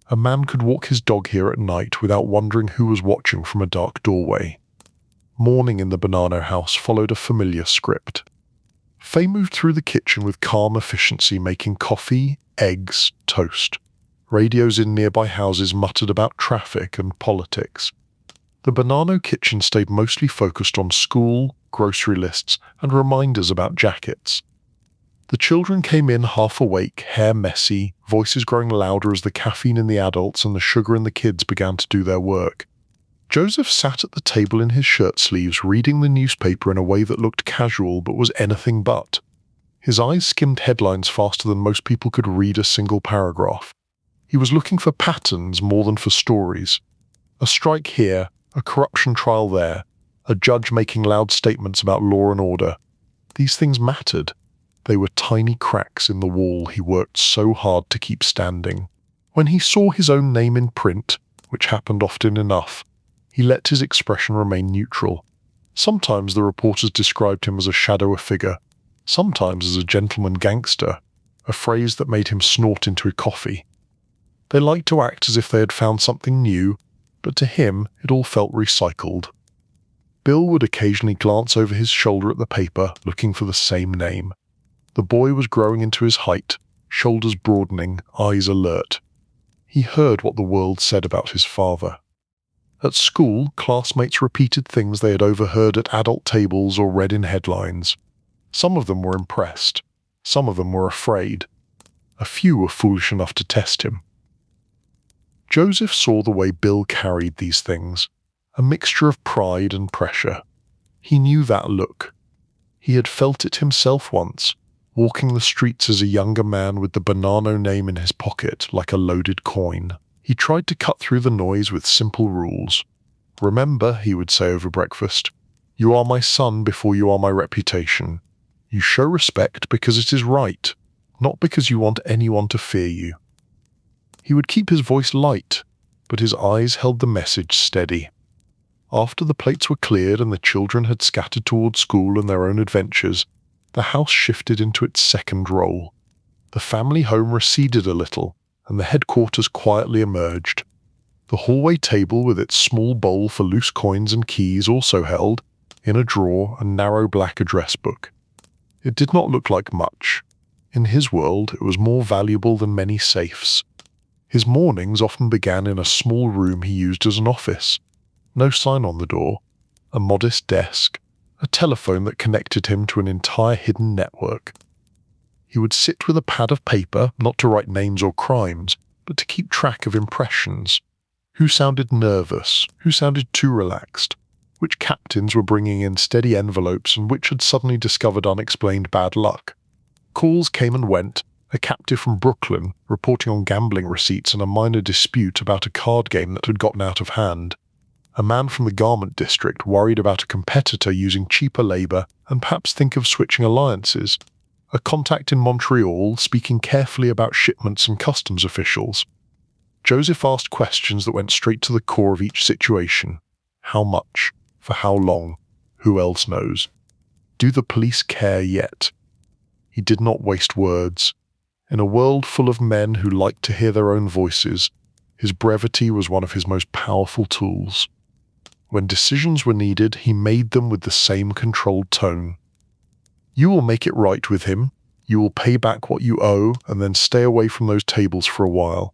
A man could walk his dog here at night without wondering who was watching from a dark doorway. Morning in the Bonanno house followed a familiar script. Faye moved through the kitchen with calm efficiency, making coffee, eggs, toast. Radios in nearby houses muttered about traffic and politics. The Bonanno kitchen stayed mostly focused on school, grocery lists, and reminders about jackets. The children came in half awake, hair messy, voices growing louder as the caffeine in the adults and the sugar in the kids began to do their work. Joseph sat at the table in his shirt sleeves, reading the newspaper in a way that looked casual but was anything but. His eyes skimmed headlines faster than most people could read a single paragraph. He was looking for patterns more than for stories. A strike here, a corruption trial there, a judge making loud statements about law and order. These things mattered. They were tiny cracks in the wall he worked so hard to keep standing. When he saw his own name in print, which happened often enough, he let his expression remain neutral. Sometimes the reporters described him as a shadowy figure, sometimes as a gentleman gangster, a phrase that made him snort into a coffee. They liked to act as if they had found something new, but to him it all felt recycled. Bill would occasionally glance over his shoulder at the paper, looking for the same name. The boy was growing into his height, shoulders broadening, eyes alert. He heard what the world said about his father. At school, classmates repeated things they had overheard at adult tables or read in headlines. Some of them were impressed. Some of them were afraid. A few were foolish enough to test him. Joseph saw the way Bill carried these things, a mixture of pride and pressure. He knew that look. He had felt it himself once, walking the streets as a younger man with the Bonanno name in his pocket like a loaded coin. He tried to cut through the noise with simple rules. Remember, he would say over breakfast, you are my son before you are my reputation. You show respect because it is right, not because you want anyone to fear you. He would keep his voice light, but his eyes held the message steady. After the plates were cleared and the children had scattered toward school and their own adventures, the house shifted into its second role. The family home receded a little, and the headquarters quietly emerged. The hallway table with its small bowl for loose coins and keys also held, in a drawer, a narrow black address book. It did not look like much. In his world, it was more valuable than many safes. His mornings often began in a small room he used as an office. No sign on the door, a modest desk, a telephone that connected him to an entire hidden network. He would sit with a pad of paper, not to write names or crimes, but to keep track of impressions. Who sounded nervous? Who sounded too relaxed? Which captains were bringing in steady envelopes and which had suddenly discovered unexplained bad luck? Calls came and went, a captive from Brooklyn reporting on gambling receipts and a minor dispute about a card game that had gotten out of hand. A man from the garment district worried about a competitor using cheaper labour and perhaps think of switching alliances. A contact in Montreal speaking carefully about shipments and customs officials. Joseph asked questions that went straight to the core of each situation. How much? For how long? Who else knows? Do the police care yet? He did not waste words. In a world full of men who liked to hear their own voices, his brevity was one of his most powerful tools. When decisions were needed, he made them with the same controlled tone. You will make it right with him. You will pay back what you owe and then stay away from those tables for a while.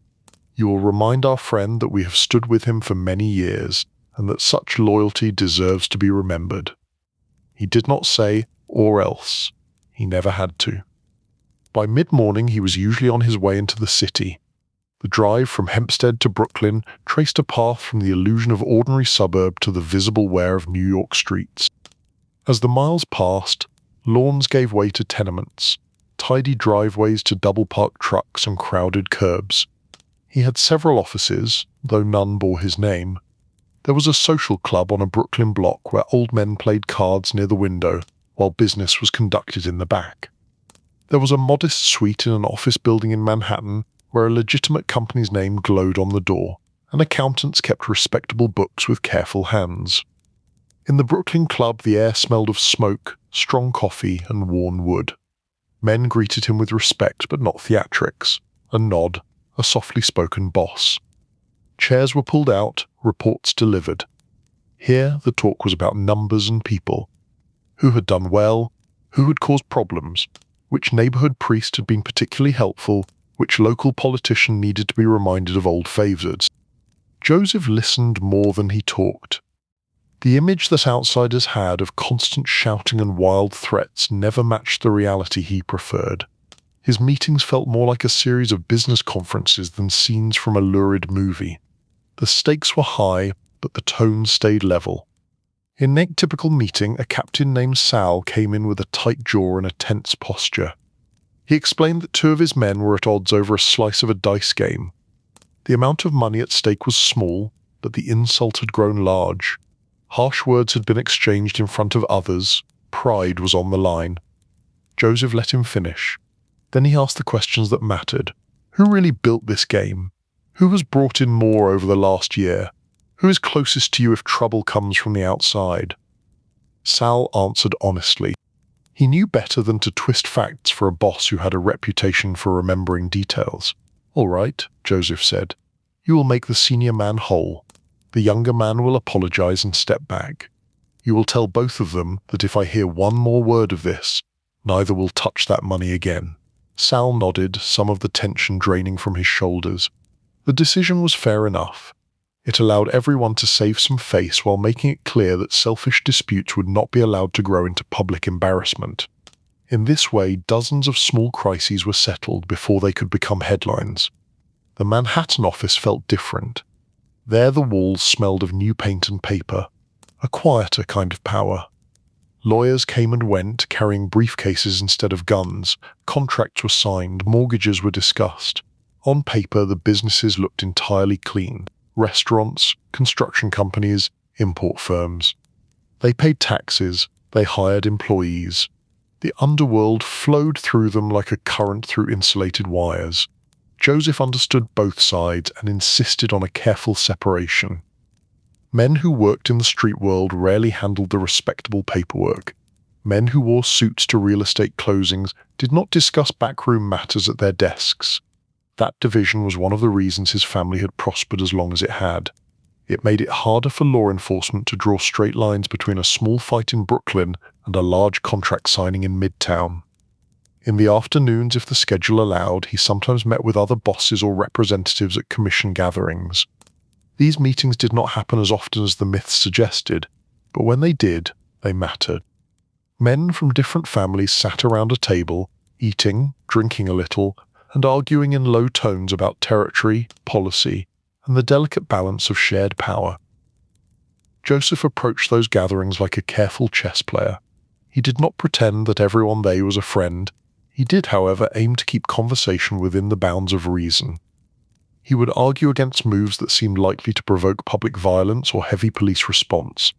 You will remind our friend that we have stood with him for many years and that such loyalty deserves to be remembered. He did not say, or else. He never had to. By mid-morning he was usually on his way into the city. The drive from Hempstead to Brooklyn traced a path from the illusion of ordinary suburb to the visible wear of New York streets. As the miles passed, lawns gave way to tenements, tidy driveways to double-parked trucks and crowded curbs. He had several offices, though none bore his name. There was a social club on a Brooklyn block where old men played cards near the window, while business was conducted in the back. There was a modest suite in an office building in Manhattan where a legitimate company's name glowed on the door, and accountants kept respectable books with careful hands. In the Brooklyn club, the air smelled of smoke, strong coffee, and worn wood. Men greeted him with respect but not theatrics, a nod, a softly spoken boss. Chairs were pulled out, reports delivered. Here the talk was about numbers and people. Who had done well, who had caused problems, which neighborhood priest had been particularly helpful, which local politician needed to be reminded of old favorites. Joseph listened more than he talked. The image that outsiders had of constant shouting and wild threats never matched the reality he preferred. His meetings felt more like a series of business conferences than scenes from a lurid movie. The stakes were high, but the tone stayed level. In an atypical meeting, a captain named Sal came in with a tight jaw and a tense posture. He explained that 2 of his men were at odds over a slice of a dice game. The amount of money at stake was small, but the insult had grown large. Harsh words had been exchanged in front of others. Pride was on the line. Joseph let him finish. Then he asked the questions that mattered. Who really built this game? Who has brought in more over the last year? Who is closest to you if trouble comes from the outside? Sal answered honestly. He knew better than to twist facts for a boss who had a reputation for remembering details. All right, Joseph said. You will make the senior man whole. The younger man will apologize and step back. You will tell both of them that if I hear one more word of this, neither will touch that money again. Sal nodded, some of the tension draining from his shoulders. The decision was fair enough. It allowed everyone to save some face while making it clear that selfish disputes would not be allowed to grow into public embarrassment. In this way, dozens of small crises were settled before they could become headlines. The Manhattan office felt different. There the walls smelled of new paint and paper, a quieter kind of power. Lawyers came and went, carrying briefcases instead of guns. Contracts were signed, mortgages were discussed. On paper, the businesses looked entirely clean. Restaurants, construction companies, import firms. They paid taxes, they hired employees. The underworld flowed through them like a current through insulated wires. Joseph understood both sides and insisted on a careful separation. Men who worked in the street world rarely handled the respectable paperwork. Men who wore suits to real estate closings did not discuss backroom matters at their desks. That division was one of the reasons his family had prospered as long as it had. It made it harder for law enforcement to draw straight lines between a small fight in Brooklyn and a large contract signing in Midtown. In the afternoons, if the schedule allowed, he sometimes met with other bosses or representatives at commission gatherings. These meetings did not happen as often as the myths suggested, but when they did, they mattered. Men from different families sat around a table, eating, drinking a little, and arguing in low tones about territory, policy, and the delicate balance of shared power. Joseph approached those gatherings like a careful chess player. He did not pretend that everyone there was a friend. He did, however, aim to keep conversation within the bounds of reason. He would argue against moves that seemed likely to provoke public violence or heavy police response.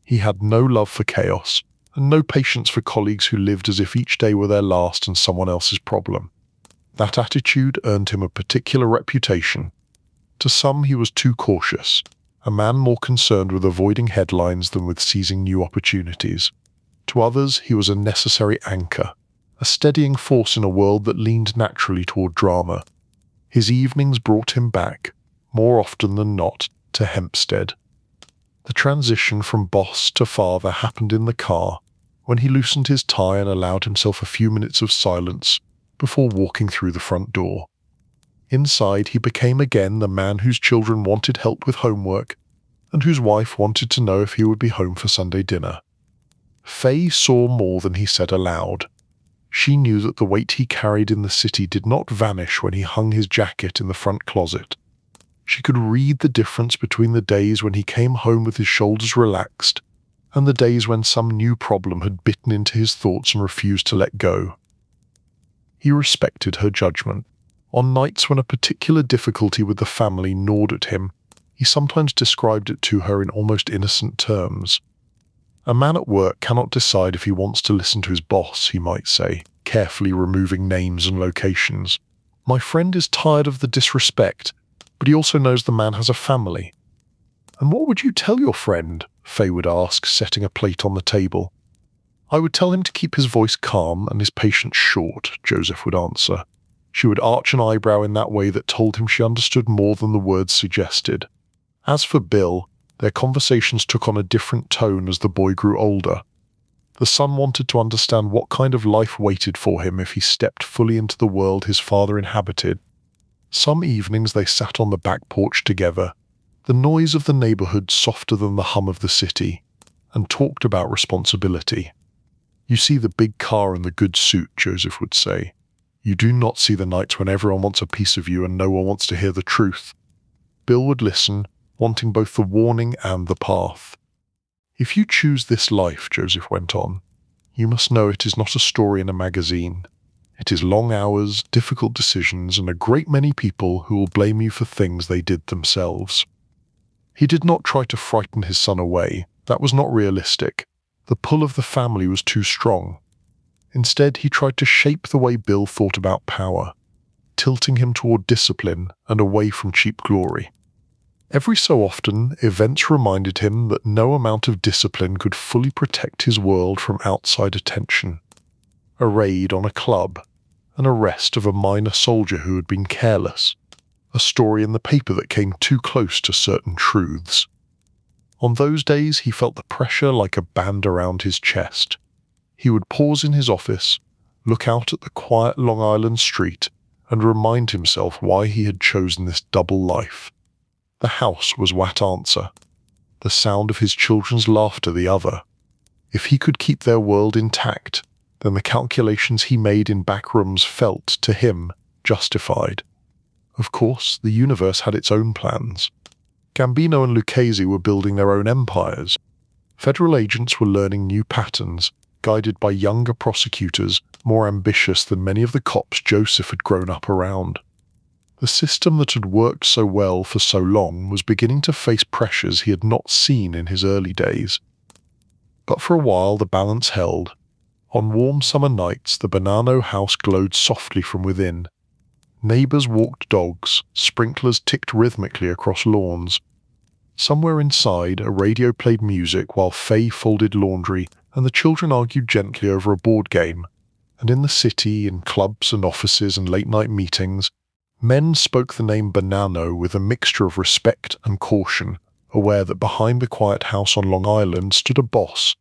He had no love for chaos, and no patience for colleagues who lived as if each day were their last and someone else's problem. That attitude earned him a particular reputation. To some he was too cautious, a man more concerned with avoiding headlines than with seizing new opportunities. To others he was a necessary anchor, a steadying force in a world that leaned naturally toward drama. His evenings brought him back, more often than not, to Hempstead. The transition from boss to father happened in the car, when he loosened his tie and allowed himself a few minutes of silence before walking through the front door. Inside, he became again the man whose children wanted help with homework and whose wife wanted to know if he would be home for Sunday dinner. Faye saw more than he said aloud. She knew that the weight he carried in the city did not vanish when he hung his jacket in the front closet. She could read the difference between the days when he came home with his shoulders relaxed and the days when some new problem had bitten into his thoughts and refused to let go. He respected her judgment. On nights when a particular difficulty with the family gnawed at him, he sometimes described it to her in almost innocent terms. A man at work cannot decide if he wants to listen to his boss, he might say, carefully removing names and locations. "My friend is tired of the disrespect, but he also knows the man has a family." "And what would you tell your friend?" Faye would ask, setting a plate on the table. "I would tell him to keep his voice calm and his patience short," Joseph would answer. She would arch an eyebrow in that way that told him she understood more than the words suggested. As for Bill, their conversations took on a different tone as the boy grew older. The son wanted to understand what kind of life waited for him if he stepped fully into the world his father inhabited. Some evenings they sat on the back porch together, the noise of the neighborhood softer than the hum of the city, and talked about responsibility. "You see the big car and the good suit," Joseph would say. "You do not see the nights when everyone wants a piece of you and no one wants to hear the truth." Bill would listen, wanting both the warning and the path. "If you choose this life," Joseph went on, "you must know it is not a story in a magazine. It is long hours, difficult decisions, and a great many people who will blame you for things they did themselves." He did not try to frighten his son away. That was not realistic. The pull of the family was too strong. Instead, he tried to shape the way Bill thought about power, tilting him toward discipline and away from cheap glory. Every so often, events reminded him that no amount of discipline could fully protect his world from outside attention. A raid on a club, an arrest of a minor soldier who had been careless, a story in the paper that came too close to certain truths. On those days, he felt the pressure like a band around his chest. He would pause in his office, look out at the quiet Long Island street, and remind himself why he had chosen this double life. The house was one answer, the sound of his children's laughter the other. If he could keep their world intact, then the calculations he made in back rooms felt, to him, justified. Of course, the universe had its own plans. Gambino and Lucchese were building their own empires. Federal agents were learning new patterns, guided by younger prosecutors more ambitious than many of the cops Joseph had grown up around. The system that had worked so well for so long was beginning to face pressures he had not seen in his early days. But for a while the balance held. On warm summer nights the Bonanno house glowed softly from within. Neighbors walked dogs, sprinklers ticked rhythmically across lawns. Somewhere inside, a radio played music while Faye folded laundry and the children argued gently over a board game. And in the city, in clubs and offices and late-night meetings, men spoke the name Bonanno with a mixture of respect and caution, aware that behind the quiet house on Long Island stood a boss.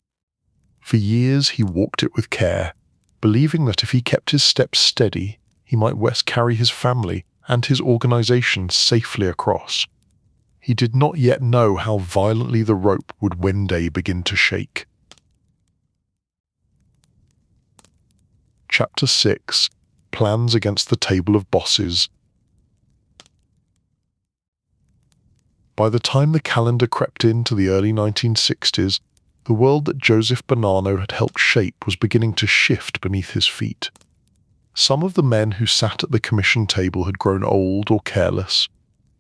For years he walked it with care, believing that if he kept his steps steady, he might best carry his family and his organization safely across. He did not yet know how violently the rope would one day begin to shake. Chapter 6. Plans Against the Table of Bosses. By the time the calendar crept into the early 1960s, the world that Joseph Bonanno had helped shape was beginning to shift beneath his feet. Some of the men who sat at the commission table had grown old or careless.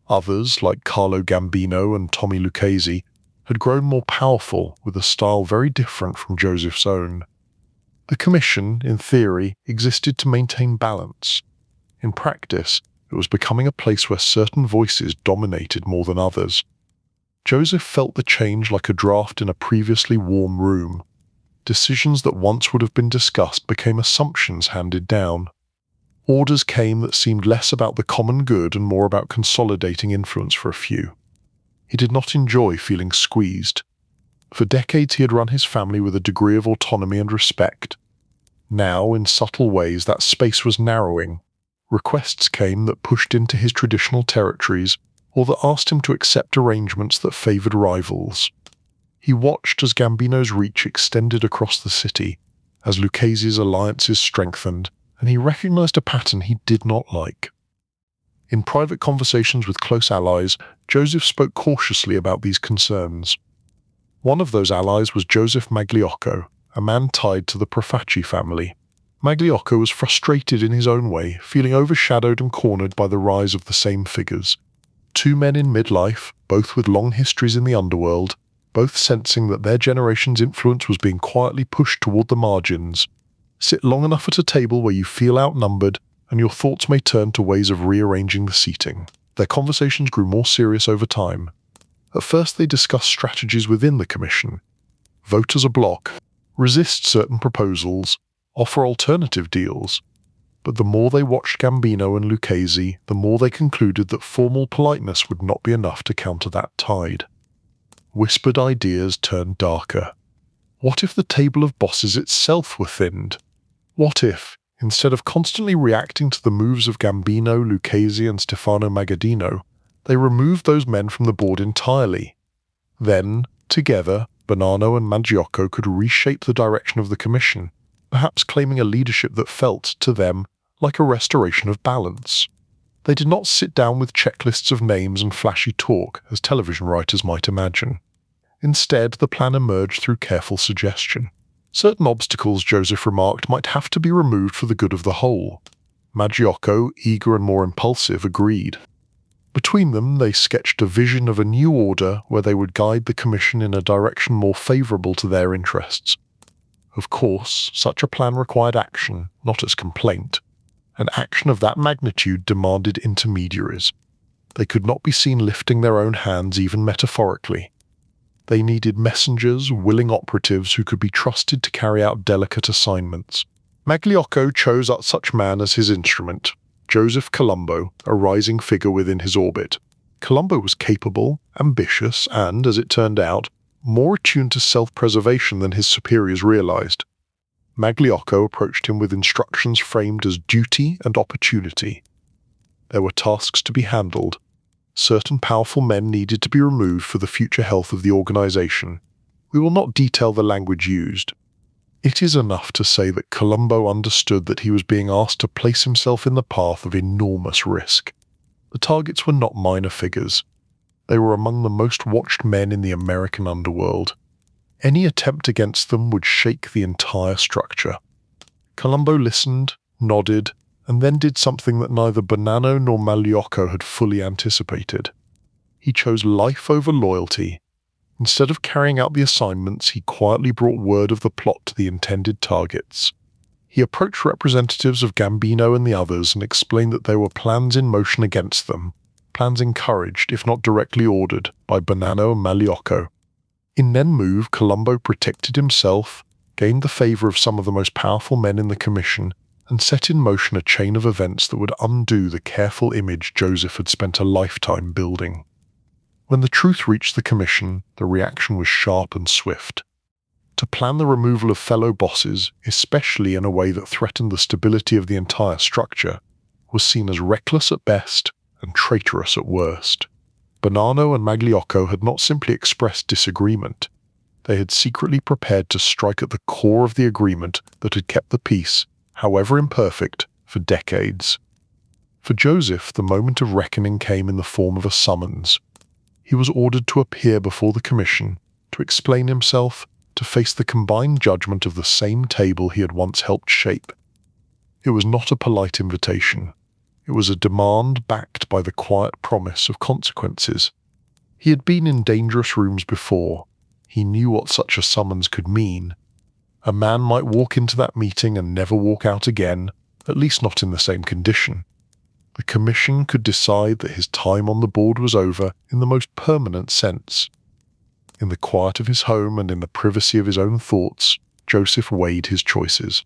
Others, like Carlo Gambino and Tommy Lucchese, had grown more powerful with a style very different from Joseph's own. The commission, in theory, existed to maintain balance. In practice, it was becoming a place where certain voices dominated more than others. Joseph felt the change like a draft in a previously warm room. Decisions that once would have been discussed became assumptions handed down. Orders came that seemed less about the common good and more about consolidating influence for a few. He did not enjoy feeling squeezed. For decades he had run his family with a degree of autonomy and respect. Now, in subtle ways, that space was narrowing. Requests came that pushed into his traditional territories, or that asked him to accept arrangements that favored rivals. He watched as Gambino's reach extended across the city, as Lucchese's alliances strengthened, and he recognized a pattern he did not like. In private conversations with close allies, Joseph spoke cautiously about these concerns. One of those allies was Joseph Magliocco, a man tied to the Profaci family. Magliocco was frustrated in his own way, feeling overshadowed and cornered by the rise of the same figures. Two men in midlife, both with long histories in the underworld, both sensing that their generation's influence was being quietly pushed toward the margins. Sit long enough at a table where you feel outnumbered, and your thoughts may turn to ways of rearranging the seating. Their conversations grew more serious over time. At first they discussed strategies within the commission. Vote as a bloc, resist certain proposals, offer alternative deals. But the more they watched Gambino and Lucchese, the more they concluded that formal politeness would not be enough to counter that tide. Whispered ideas turned darker. What if the table of bosses itself were thinned? What if, instead of constantly reacting to the moves of Gambino, Lucchese, and Stefano Magaddino, they removed those men from the board entirely? Then, together, Bonanno and Maggiocco could reshape the direction of the commission, perhaps claiming a leadership that felt, to them, like a restoration of balance. They did not sit down with checklists of names and flashy talk, as television writers might imagine. Instead, the plan emerged through careful suggestion. Certain obstacles, Joseph remarked, might have to be removed for the good of the whole. Maggiocco, eager and more impulsive, agreed. Between them, they sketched a vision of a new order where they would guide the commission in a direction more favourable to their interests. Of course, such a plan required action, not as complaint. And action of that magnitude demanded intermediaries. They could not be seen lifting their own hands even metaphorically. They needed messengers, willing operatives who could be trusted to carry out delicate assignments. Maggiocco chose out such man as his instrument, Joseph Colombo, a rising figure within his orbit. Colombo was capable, ambitious, and, as it turned out, more attuned to self-preservation than his superiors realized. Maggiocco approached him with instructions framed as duty and opportunity. There were tasks to be handled. Certain powerful men needed to be removed for the future health of the organization. We will not detail the language used. It is enough to say that Colombo understood that he was being asked to place himself in the path of enormous risk. The targets were not minor figures. They were among the most watched men in the American underworld. Any attempt against them would shake the entire structure. Colombo listened, nodded, and then did something that neither Bonanno nor Maggiocco had fully anticipated. He chose life over loyalty. Instead of carrying out the assignments, he quietly brought word of the plot to the intended targets. He approached representatives of Gambino and the others and explained that there were plans in motion against them, plans encouraged, if not directly ordered, by Bonanno and Maggiocco. In their move, Colombo protected himself, gained the favour of some of the most powerful men in the commission, and set in motion a chain of events that would undo the careful image Joseph had spent a lifetime building. When the truth reached the commission, the reaction was sharp and swift. To plan the removal of fellow bosses, especially in a way that threatened the stability of the entire structure, was seen as reckless at best and traitorous at worst. Bonanno and Maggiocco had not simply expressed disagreement. They had secretly prepared to strike at the core of the agreement that had kept the peace, however imperfect, for decades. For Joseph, the moment of reckoning came in the form of a summons. He was ordered to appear before the commission, to explain himself, to face the combined judgment of the same table he had once helped shape. It was not a polite invitation. It was a demand backed by the quiet promise of consequences. He had been in dangerous rooms before. He knew what such a summons could mean. A man might walk into that meeting and never walk out again, at least not in the same condition. The commission could decide that his time on the board was over in the most permanent sense. In the quiet of his home and in the privacy of his own thoughts, Joseph weighed his choices.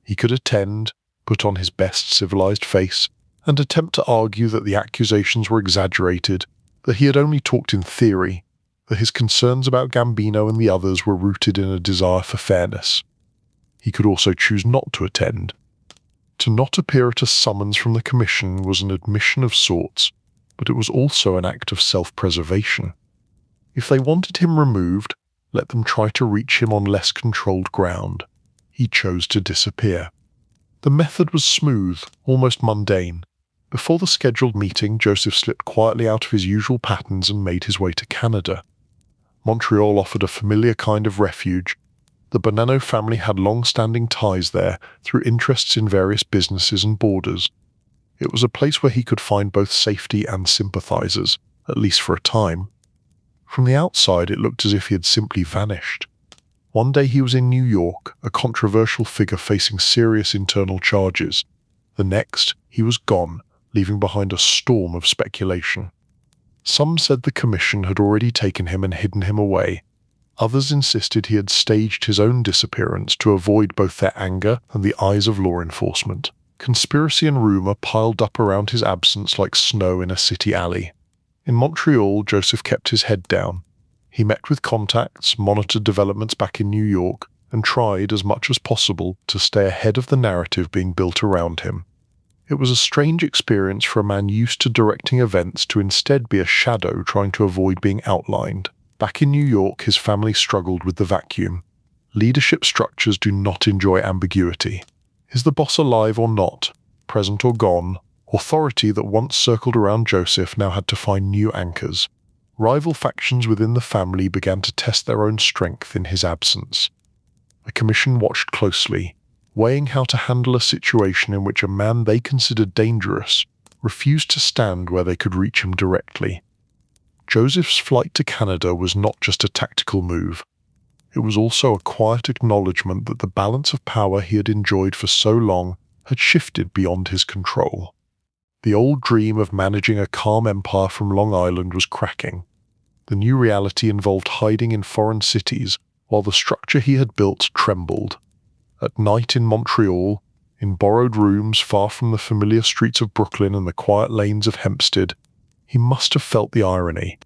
He could attend, put on his best civilized face, and attempt to argue that the accusations were exaggerated, that he had only talked in theory, that his concerns about Gambino and the others were rooted in a desire for fairness. He could also choose not to attend. To not appear at a summons from the commission was an admission of sorts, but it was also an act of self-preservation. If they wanted him removed, let them try to reach him on less controlled ground. He chose to disappear. The method was smooth, almost mundane. Before the scheduled meeting, Joseph slipped quietly out of his usual patterns and made his way to Canada. Montreal offered a familiar kind of refuge. The Bonanno family had long-standing ties there through interests in various businesses and borders. It was a place where he could find both safety and sympathizers, at least for a time. From the outside, it looked as if he had simply vanished. One day he was in New York, a controversial figure facing serious internal charges. The next, he was gone, leaving behind a storm of speculation. Some said the commission had already taken him and hidden him away. Others insisted he had staged his own disappearance to avoid both their anger and the eyes of law enforcement. Conspiracy and rumor piled up around his absence like snow in a city alley. In Montreal, Joseph kept his head down. He met with contacts, monitored developments back in New York, and tried as much as possible to stay ahead of the narrative being built around him. It was a strange experience for a man used to directing events to instead be a shadow trying to avoid being outlined. Back in New York, his family struggled with the vacuum. Leadership structures do not enjoy ambiguity. Is the boss alive or not? Present or gone? Authority that once circled around Joseph now had to find new anchors. Rival factions within the family began to test their own strength in his absence. The commission watched closely, weighing how to handle a situation in which a man they considered dangerous refused to stand where they could reach him directly. Joseph's flight to Canada was not just a tactical move. It was also a quiet acknowledgement that the balance of power he had enjoyed for so long had shifted beyond his control. The old dream of managing a calm empire from Long Island was cracking. The new reality involved hiding in foreign cities while the structure he had built trembled. At night in Montreal, in borrowed rooms far from the familiar streets of Brooklyn and the quiet lanes of Hempstead, he must have felt the irony.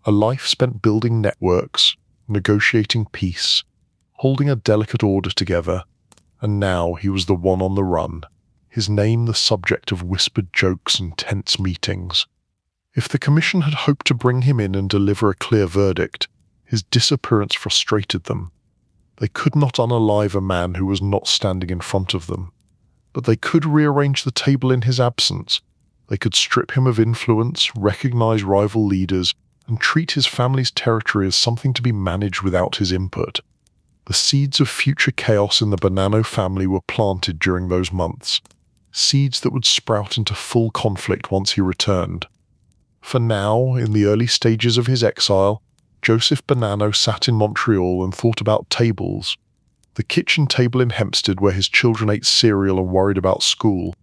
A life spent building networks, negotiating peace, holding a delicate order together, and now he was the one on the run, his name the subject of whispered jokes and tense meetings. If the commission had hoped to bring him in and deliver a clear verdict, his disappearance frustrated them. They could not unalive a man who was not standing in front of them, but they could rearrange the table in his absence. They could strip him of influence, recognize rival leaders, and treat his family's territory as something to be managed without his input. The seeds of future chaos in the Bonanno family were planted during those months, seeds that would sprout into full conflict once he returned. For now, in the early stages of his exile, Joseph Bonanno sat in Montreal and thought about tables. The kitchen table in Hempstead where his children ate cereal and worried about school.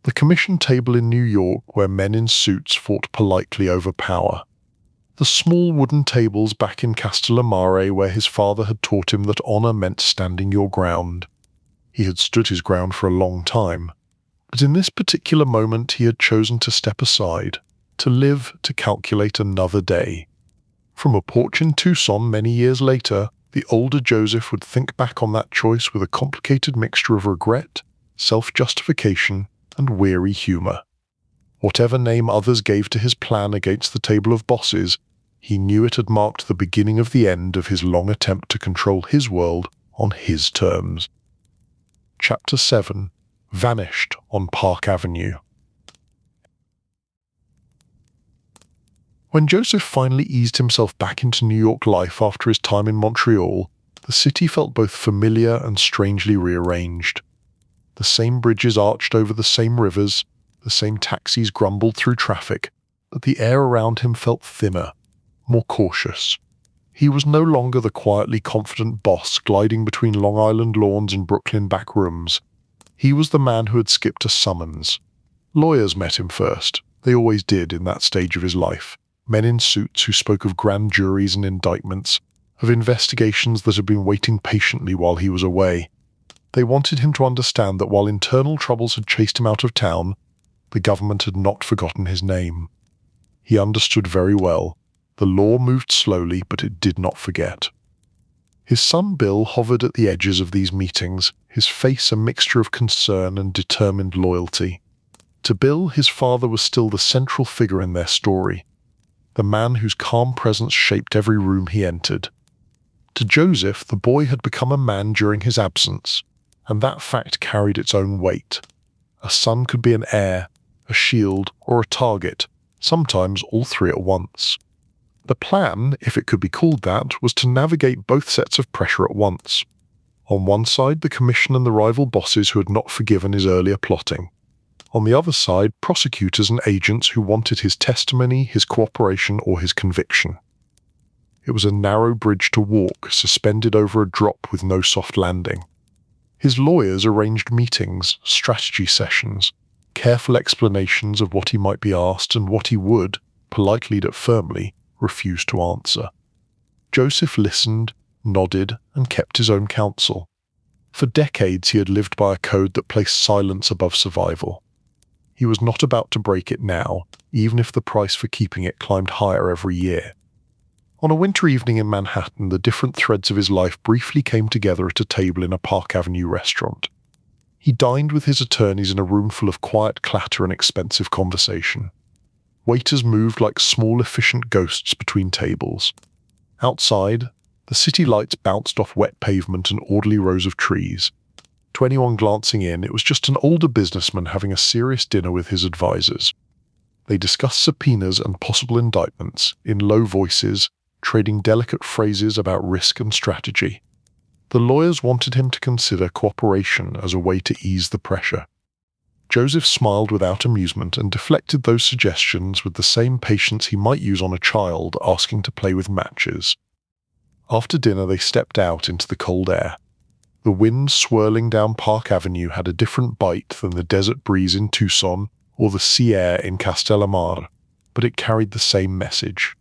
The commission table in New York where men in suits fought politely over power. The small wooden tables back in Castellamare where his father had taught him that honor meant standing your ground. He had stood his ground for a long time, but in this particular moment he had chosen to step aside, to live to calculate another day. From a porch in Tucson many years later, the older Joseph would think back on that choice with a complicated mixture of regret, self-justification, and weary humor. Whatever name others gave to his plan against the table of bosses, he knew it had marked the beginning of the end of his long attempt to control his world on his terms. Chapter 7. Vanished on Park Avenue. When Joseph finally eased himself back into New York life after his time in Montreal, the city felt both familiar and strangely rearranged. The same bridges arched over the same rivers, the same taxis grumbled through traffic, but the air around him felt thinner, more cautious. He was no longer the quietly confident boss gliding between Long Island lawns and Brooklyn back rooms. He was the man who had skipped a summons. Lawyers met him first. They always did in that stage of his life. Men in suits who spoke of grand juries and indictments, of investigations that had been waiting patiently while he was away. They wanted him to understand that while internal troubles had chased him out of town, the government had not forgotten his name. He understood very well. The law moved slowly, but it did not forget. His son Bill hovered at the edges of these meetings, his face a mixture of concern and determined loyalty. To Bill, his father was still the central figure in their story, the man whose calm presence shaped every room he entered. To Joseph, the boy had become a man during his absence, and that fact carried its own weight. A son could be an heir, a shield, or a target, sometimes all three at once. The plan, if it could be called that, was to navigate both sets of pressure at once. On one side, the commission and the rival bosses who had not forgiven his earlier plotting. On the other side, prosecutors and agents who wanted his testimony, his cooperation, or his conviction. It was a narrow bridge to walk, suspended over a drop with no soft landing. His lawyers arranged meetings, strategy sessions, careful explanations of what he might be asked and what he would, politely but firmly, refuse to answer. Joseph listened, nodded, and kept his own counsel. For decades he had lived by a code that placed silence above survival. He was not about to break it now, even if the price for keeping it climbed higher every year. On a winter evening in Manhattan, the different threads of his life briefly came together at a table in a Park Avenue restaurant. He dined with his attorneys in a room full of quiet clatter and expensive conversation. Waiters moved like small, efficient ghosts between tables. Outside, the city lights bounced off wet pavement and orderly rows of trees. To anyone glancing in, it was just an older businessman having a serious dinner with his advisors. They discussed subpoenas and possible indictments in low voices, trading delicate phrases about risk and strategy. The lawyers wanted him to consider cooperation as a way to ease the pressure. Joseph smiled without amusement and deflected those suggestions with the same patience he might use on a child asking to play with matches. After dinner they stepped out into the cold air. The wind swirling down Park Avenue had a different bite than the desert breeze in Tucson or the sea air in Castellamare, but it carried the same message.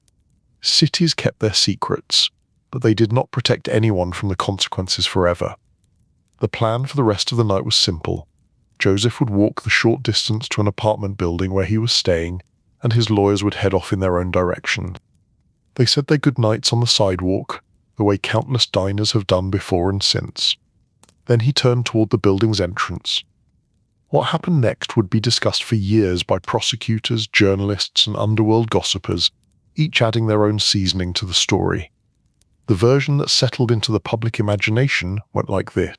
Cities kept their secrets, but they did not protect anyone from the consequences forever. The plan for the rest of the night was simple. Joseph would walk the short distance to an apartment building where he was staying, and his lawyers would head off in their own direction. They said their goodnights on the sidewalk, the way countless diners have done before and since. Then he turned toward the building's entrance. What happened next would be discussed for years by prosecutors, journalists, and underworld gossipers, each adding their own seasoning to the story. The version that settled into the public imagination went like this.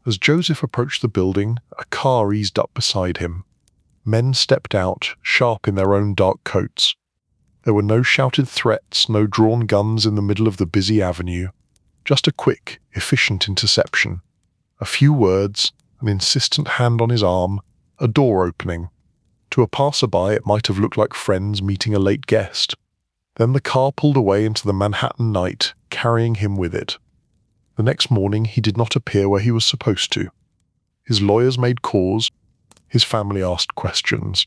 As Joseph approached the building, a car eased up beside him. Men stepped out, sharp in their own dark coats. There were no shouted threats, no drawn guns in the middle of the busy avenue. Just a quick, efficient interception. A few words, an insistent hand on his arm, a door opening. To a passerby it might have looked like friends meeting a late guest. Then the car pulled away into the Manhattan night, carrying him with it. The next morning he did not appear where he was supposed to. His lawyers made calls. His family asked questions.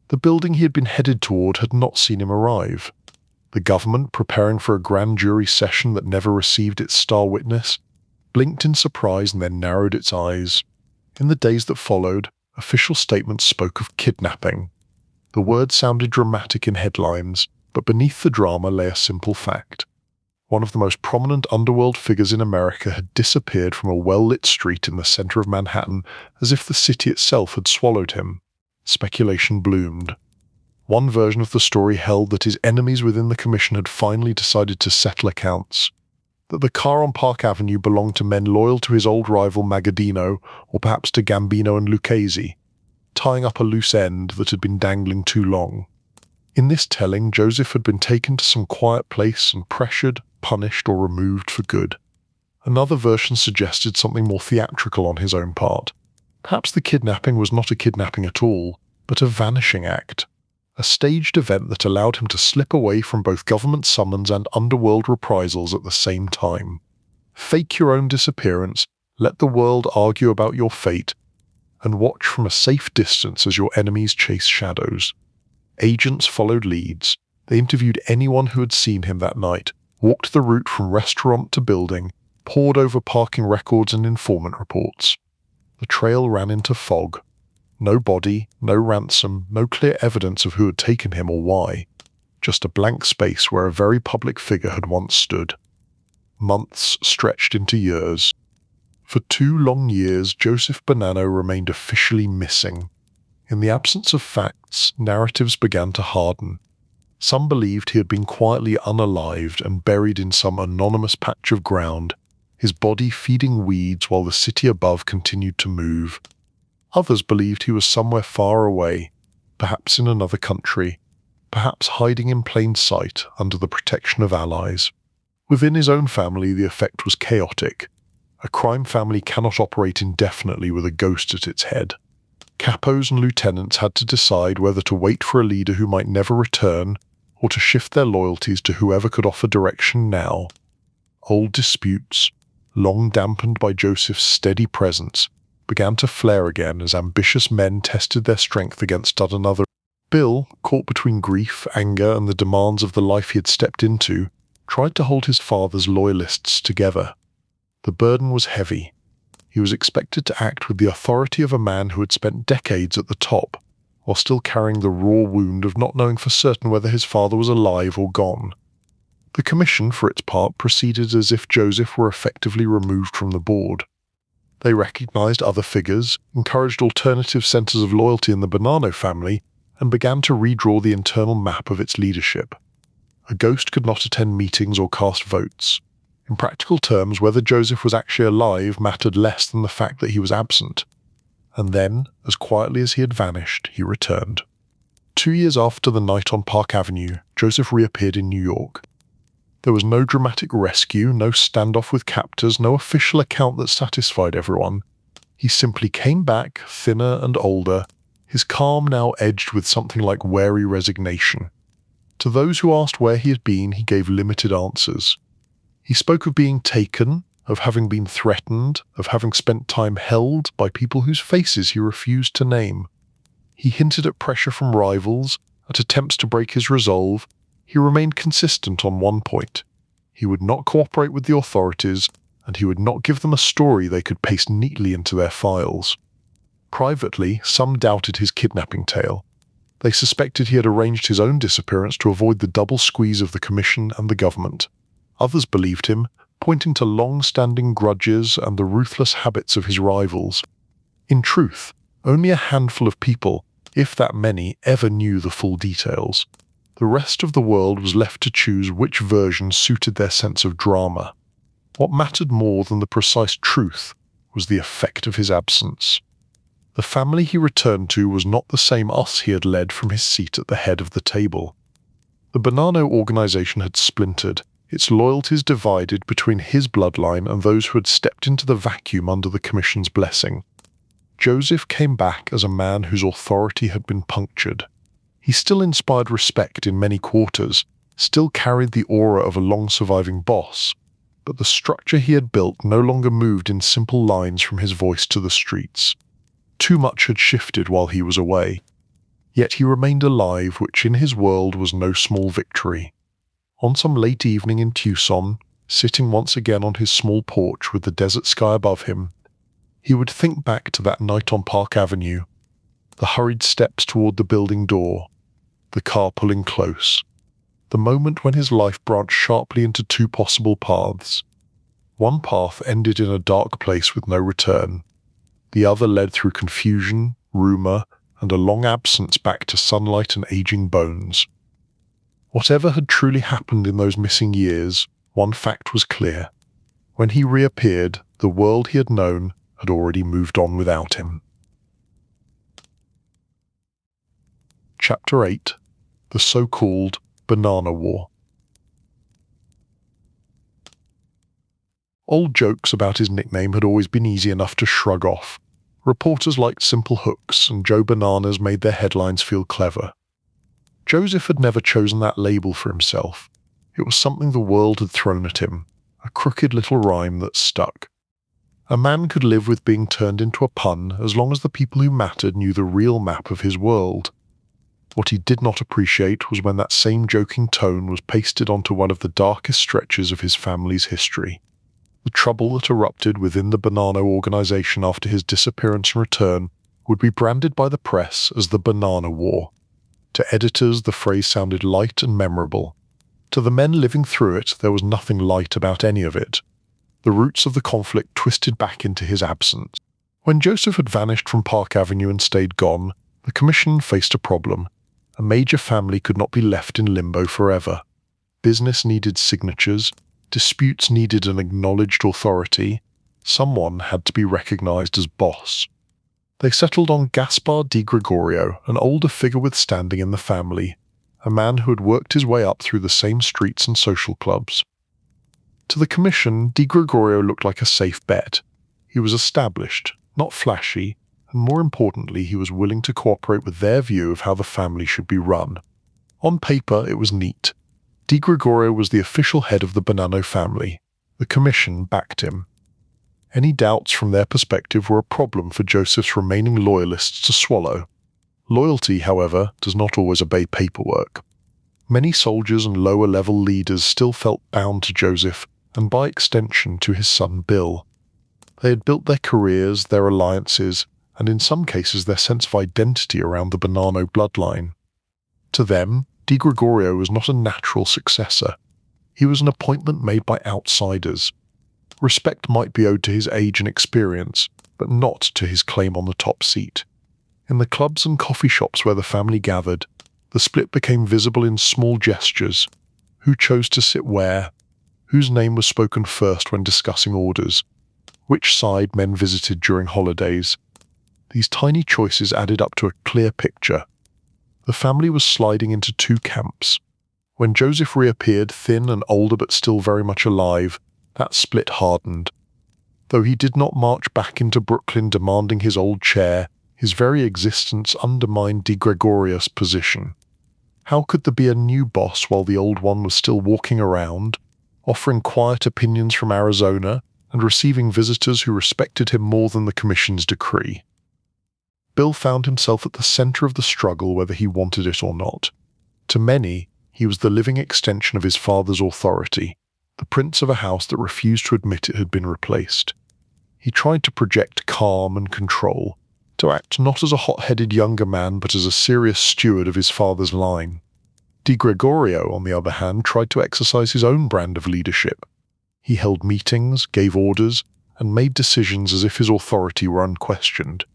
The building he had been headed toward had not seen him arrive. The government, preparing for a grand jury session that never received its star witness, blinked in surprise and then narrowed its eyes. In the days that followed, official statements spoke of kidnapping. The word sounded dramatic in headlines, but beneath the drama lay a simple fact. One of the most prominent underworld figures in America had disappeared from a well-lit street in the center of Manhattan as if the city itself had swallowed him. Speculation bloomed. One version of the story held that his enemies within the commission had finally decided to settle accounts, that the car on Park Avenue belonged to men loyal to his old rival Magaddino, or perhaps to Gambino and Lucchese, tying up a loose end that had been dangling too long. In this telling, Joseph had been taken to some quiet place and pressured, punished, or removed for good. Another version suggested something more theatrical on his own part. Perhaps the kidnapping was not a kidnapping at all, but a vanishing act. A staged event that allowed him to slip away from both government summons and underworld reprisals at the same time. Fake your own disappearance, let the world argue about your fate, and watch from a safe distance as your enemies chase shadows. Agents followed leads. They interviewed anyone who had seen him that night, walked the route from restaurant to building, pored over parking records and informant reports. The trail ran into fog. No body, no ransom, no clear evidence of who had taken him or why. Just a blank space where a very public figure had once stood. Months stretched into years. For 2 long years, Joseph Bonanno remained officially missing. In the absence of facts, narratives began to harden. Some believed he had been quietly unalived and buried in some anonymous patch of ground, his body feeding weeds while the city above continued to move. Others believed he was somewhere far away, perhaps in another country, perhaps hiding in plain sight under the protection of allies. Within his own family, the effect was chaotic. A crime family cannot operate indefinitely with a ghost at its head. Capos and lieutenants had to decide whether to wait for a leader who might never return, or to shift their loyalties to whoever could offer direction now. Old disputes, long dampened by Joseph's steady presence, began to flare again as ambitious men tested their strength against another. Bill, caught between grief, anger, and the demands of the life he had stepped into, tried to hold his father's loyalists together. The burden was heavy. He was expected to act with the authority of a man who had spent decades at the top, while still carrying the raw wound of not knowing for certain whether his father was alive or gone. The commission, for its part, proceeded as if Joseph were effectively removed from the board. They recognized other figures, encouraged alternative centers of loyalty in the Bonanno family, and began to redraw the internal map of its leadership. A ghost could not attend meetings or cast votes. In practical terms, whether Joseph was actually alive mattered less than the fact that he was absent. And then, as quietly as he had vanished, he returned. 2 years after the night on Park Avenue, Joseph reappeared in New York. There was no dramatic rescue, no standoff with captors, no official account that satisfied everyone. He simply came back, thinner and older, his calm now edged with something like wary resignation. To those who asked where he had been, he gave limited answers. He spoke of being taken, of having been threatened, of having spent time held by people whose faces he refused to name. He hinted at pressure from rivals, at attempts to break his resolve. He remained consistent on one point. He would not cooperate with the authorities, and he would not give them a story they could paste neatly into their files. Privately, some doubted his kidnapping tale. They suspected he had arranged his own disappearance to avoid the double squeeze of the commission and the government. Others believed him, pointing to long-standing grudges and the ruthless habits of his rivals. In truth, only a handful of people, if that many, ever knew the full details. The rest of the world was left to choose which version suited their sense of drama. What mattered more than the precise truth was the effect of his absence. The family he returned to was not the same us he had led from his seat at the head of the table. The Bonanno organization had splintered, its loyalties divided between his bloodline and those who had stepped into the vacuum under the commission's blessing. Joseph came back as a man whose authority had been punctured. He still inspired respect in many quarters, still carried the aura of a long-surviving boss, but the structure he had built no longer moved in simple lines from his voice to the streets. Too much had shifted while he was away. Yet he remained alive, which in his world was no small victory. On some late evening in Tucson, sitting once again on his small porch with the desert sky above him, he would think back to that night on Park Avenue, the hurried steps toward the building door, the car pulling close, the moment when his life branched sharply into two possible paths. One path ended in a dark place with no return. The other led through confusion, rumor, and a long absence back to sunlight and aging bones. Whatever had truly happened in those missing years, one fact was clear. When he reappeared, the world he had known had already moved on without him. Chapter 8. The so-called Bonanno War. Old jokes about his nickname had always been easy enough to shrug off. Reporters liked simple hooks, and Joe Bananas made their headlines feel clever. Joseph had never chosen that label for himself. It was something the world had thrown at him, a crooked little rhyme that stuck. A man could live with being turned into a pun as long as the people who mattered knew the real map of his world. What he did not appreciate was when that same joking tone was pasted onto one of the darkest stretches of his family's history. The trouble that erupted within the Bonanno organization after his disappearance and return would be branded by the press as the Bonanno War. To editors, the phrase sounded light and memorable. To the men living through it, there was nothing light about any of it. The roots of the conflict twisted back into his absence. When Joseph had vanished from Park Avenue and stayed gone, the commission faced a problem. A major family could not be left in limbo forever. Business needed signatures. Disputes needed an acknowledged authority. Someone had to be recognized as boss. They settled on Gaspar Di Gregorio, an older figure with standing in the family, a man who had worked his way up through the same streets and social clubs. To the commission, Di Gregorio looked like a safe bet. He was established, not flashy, and more importantly, he was willing to cooperate with their view of how the family should be run. On paper, it was neat. Di Gregorio was the official head of the Bonanno family. The commission backed him. Any doubts from their perspective were a problem for Joseph's remaining loyalists to swallow. Loyalty, however, does not always obey paperwork. Many soldiers and lower-level leaders still felt bound to Joseph, and by extension to his son Bill. They had built their careers, their alliances, and in some cases their sense of identity around the Bonanno bloodline. To them, Di Gregorio was not a natural successor. He was an appointment made by outsiders. Respect might be owed to his age and experience, but not to his claim on the top seat. In the clubs and coffee shops where the family gathered, the split became visible in small gestures. Who chose to sit where? Whose name was spoken first when discussing orders? Which side men visited during holidays? These tiny choices added up to a clear picture. The family was sliding into two camps. When Joseph reappeared, thin and older but still very much alive, that split hardened. Though he did not march back into Brooklyn demanding his old chair, his very existence undermined Di Gregorio's position. How could there be a new boss while the old one was still walking around, offering quiet opinions from Arizona and receiving visitors who respected him more than the commission's decree? Bill found himself at the center of the struggle whether he wanted it or not. To many, he was the living extension of his father's authority, the prince of a house that refused to admit it had been replaced. He tried to project calm and control, to act not as a hot-headed younger man but as a serious steward of his father's line. Di Gregorio, on the other hand, tried to exercise his own brand of leadership. He held meetings, gave orders, and made decisions as if his authority were unquestioned.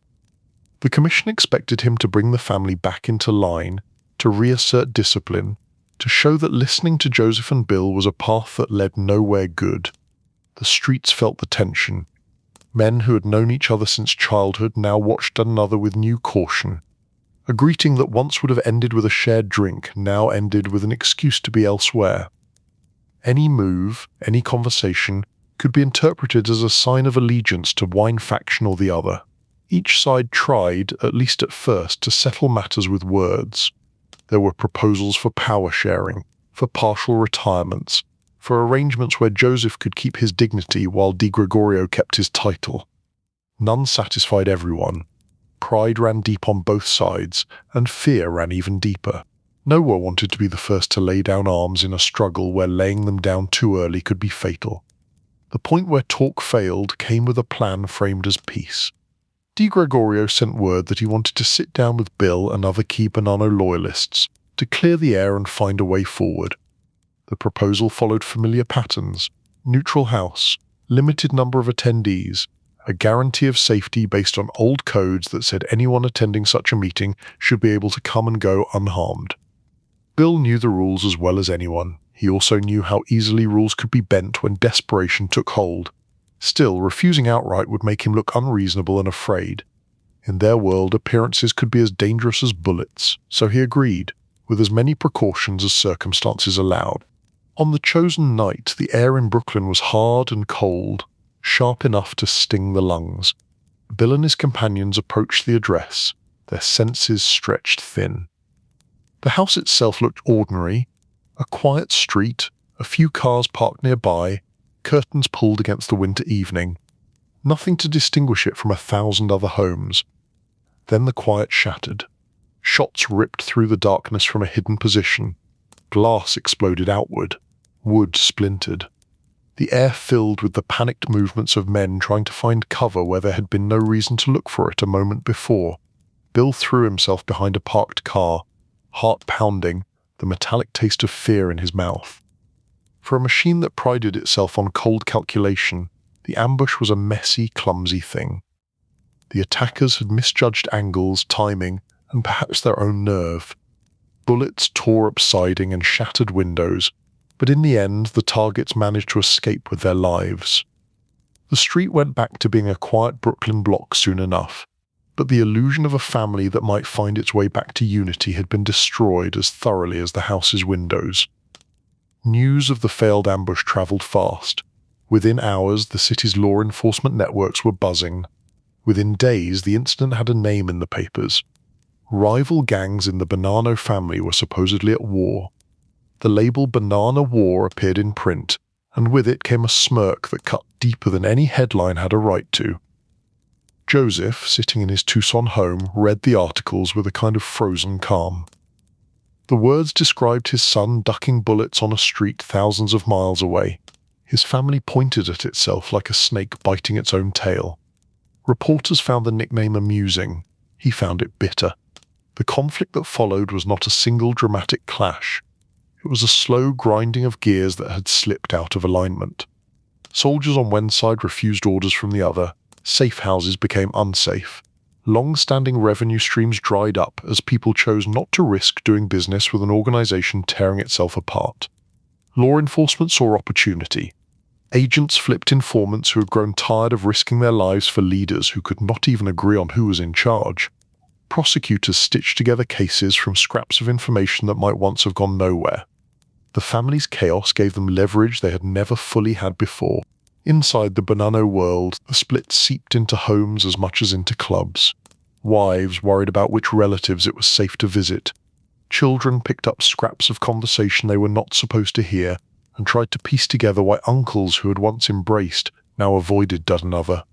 The commission expected him to bring the family back into line, to reassert discipline, to show that listening to Joseph and Bill was a path that led nowhere good. The streets felt the tension. Men who had known each other since childhood now watched one another with new caution. A greeting that once would have ended with a shared drink now ended with an excuse to be elsewhere. Any move, any conversation, could be interpreted as a sign of allegiance to one faction or the other. Each side tried, at least at first, to settle matters with words. There were proposals for power sharing, for partial retirements, for arrangements where Joseph could keep his dignity while Di Gregorio kept his title. None satisfied everyone. Pride ran deep on both sides, and fear ran even deeper. No one wanted to be the first to lay down arms in a struggle where laying them down too early could be fatal. The point where talk failed came with a plan framed as peace. Di Gregorio sent word that he wanted to sit down with Bill and other key Bonanno loyalists to clear the air and find a way forward. The proposal followed familiar patterns: neutral house, limited number of attendees, a guarantee of safety based on old codes that said anyone attending such a meeting should be able to come and go unharmed. Bill knew the rules as well as anyone. He also knew how easily rules could be bent when desperation took hold. Still, refusing outright would make him look unreasonable and afraid. In their world, appearances could be as dangerous as bullets, so he agreed, with as many precautions as circumstances allowed. On the chosen night, the air in Brooklyn was hard and cold, sharp enough to sting the lungs. Bill and his companions approached the address, their senses stretched thin. The house itself looked ordinary: a quiet street, a few cars parked nearby, curtains pulled against the winter evening. Nothing to distinguish it from 1,000 other homes. Then the quiet shattered. Shots ripped through the darkness from a hidden position. Glass exploded outward. Wood splintered. The air filled with the panicked movements of men trying to find cover where there had been no reason to look for it a moment before. Bill threw himself behind a parked car, heart pounding, the metallic taste of fear in his mouth. For a machine that prided itself on cold calculation, the ambush was a messy, clumsy thing. The attackers had misjudged angles, timing, and perhaps their own nerve. Bullets tore up siding and shattered windows, but in the end the targets managed to escape with their lives. The street went back to being a quiet Brooklyn block soon enough, but the illusion of a family that might find its way back to unity had been destroyed as thoroughly as the house's windows. News of the failed ambush travelled fast. Within hours, the city's law enforcement networks were buzzing. Within days, the incident had a name in the papers. Rival gangs in the Bonanno family were supposedly at war. The label Banana War appeared in print, and with it came a smirk that cut deeper than any headline had a right to. Joseph, sitting in his Tucson home, read the articles with a kind of frozen calm. The words described his son ducking bullets on a street thousands of miles away. His family pointed at itself like a snake biting its own tail. Reporters found the nickname amusing. He found it bitter. The conflict that followed was not a single dramatic clash. It was a slow grinding of gears that had slipped out of alignment. Soldiers on one side refused orders from the other. Safe houses became unsafe. Long-standing revenue streams dried up as people chose not to risk doing business with an organization tearing itself apart. Law enforcement saw opportunity. Agents flipped informants who had grown tired of risking their lives for leaders who could not even agree on who was in charge. Prosecutors stitched together cases from scraps of information that might once have gone nowhere. The family's chaos gave them leverage they had never fully had before. Inside the Bonanno world, the split seeped into homes as much as into clubs. Wives worried about which relatives it was safe to visit. Children picked up scraps of conversation they were not supposed to hear and tried to piece together why uncles who had once embraced now avoided one another.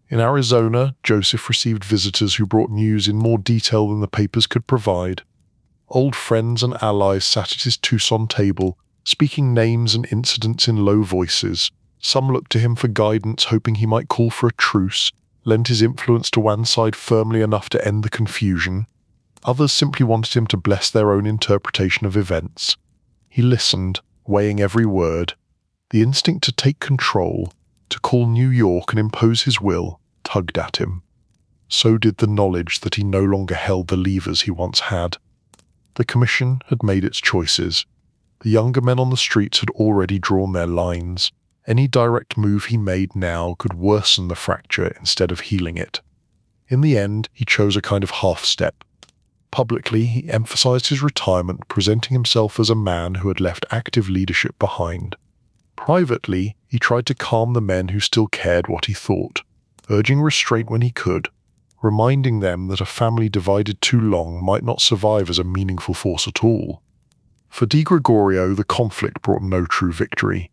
In Arizona, Joseph received visitors who brought news in more detail than the papers could provide. Old friends and allies sat at his Tucson table, speaking names and incidents in low voices. Some looked to him for guidance, hoping he might call for a truce, lend his influence to one side firmly enough to end the confusion. Others simply wanted him to bless their own interpretation of events. He listened, weighing every word. The instinct to take control, to call New York and impose his will, tugged at him. So did the knowledge that he no longer held the levers he once had. The commission had made its choices. The younger men on the streets had already drawn their lines. Any direct move he made now could worsen the fracture instead of healing it. In the end, he chose a kind of half-step. Publicly, he emphasized his retirement, presenting himself as a man who had left active leadership behind. Privately, he tried to calm the men who still cared what he thought, urging restraint when he could, reminding them that a family divided too long might not survive as a meaningful force at all. For Di Gregorio, the conflict brought no true victory.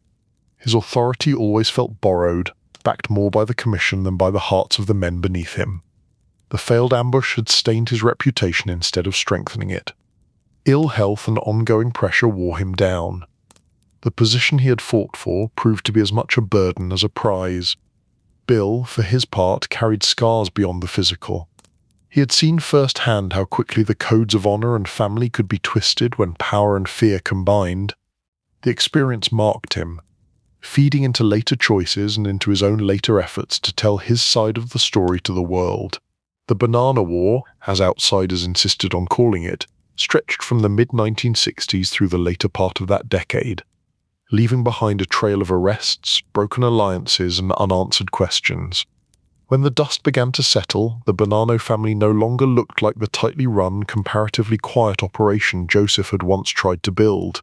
His authority always felt borrowed, backed more by the commission than by the hearts of the men beneath him. The failed ambush had stained his reputation instead of strengthening it. Ill health and ongoing pressure wore him down. The position he had fought for proved to be as much a burden as a prize. Bill, for his part, carried scars beyond the physical. He had seen firsthand how quickly the codes of honor and family could be twisted when power and fear combined. The experience marked him, feeding into later choices and into his own later efforts to tell his side of the story to the world. The Banana War, as outsiders insisted on calling it, stretched from the mid-1960s through the later part of that decade, leaving behind a trail of arrests, broken alliances, and unanswered questions. When the dust began to settle, the Bonanno family no longer looked like the tightly run, comparatively quiet operation Joseph had once tried to build.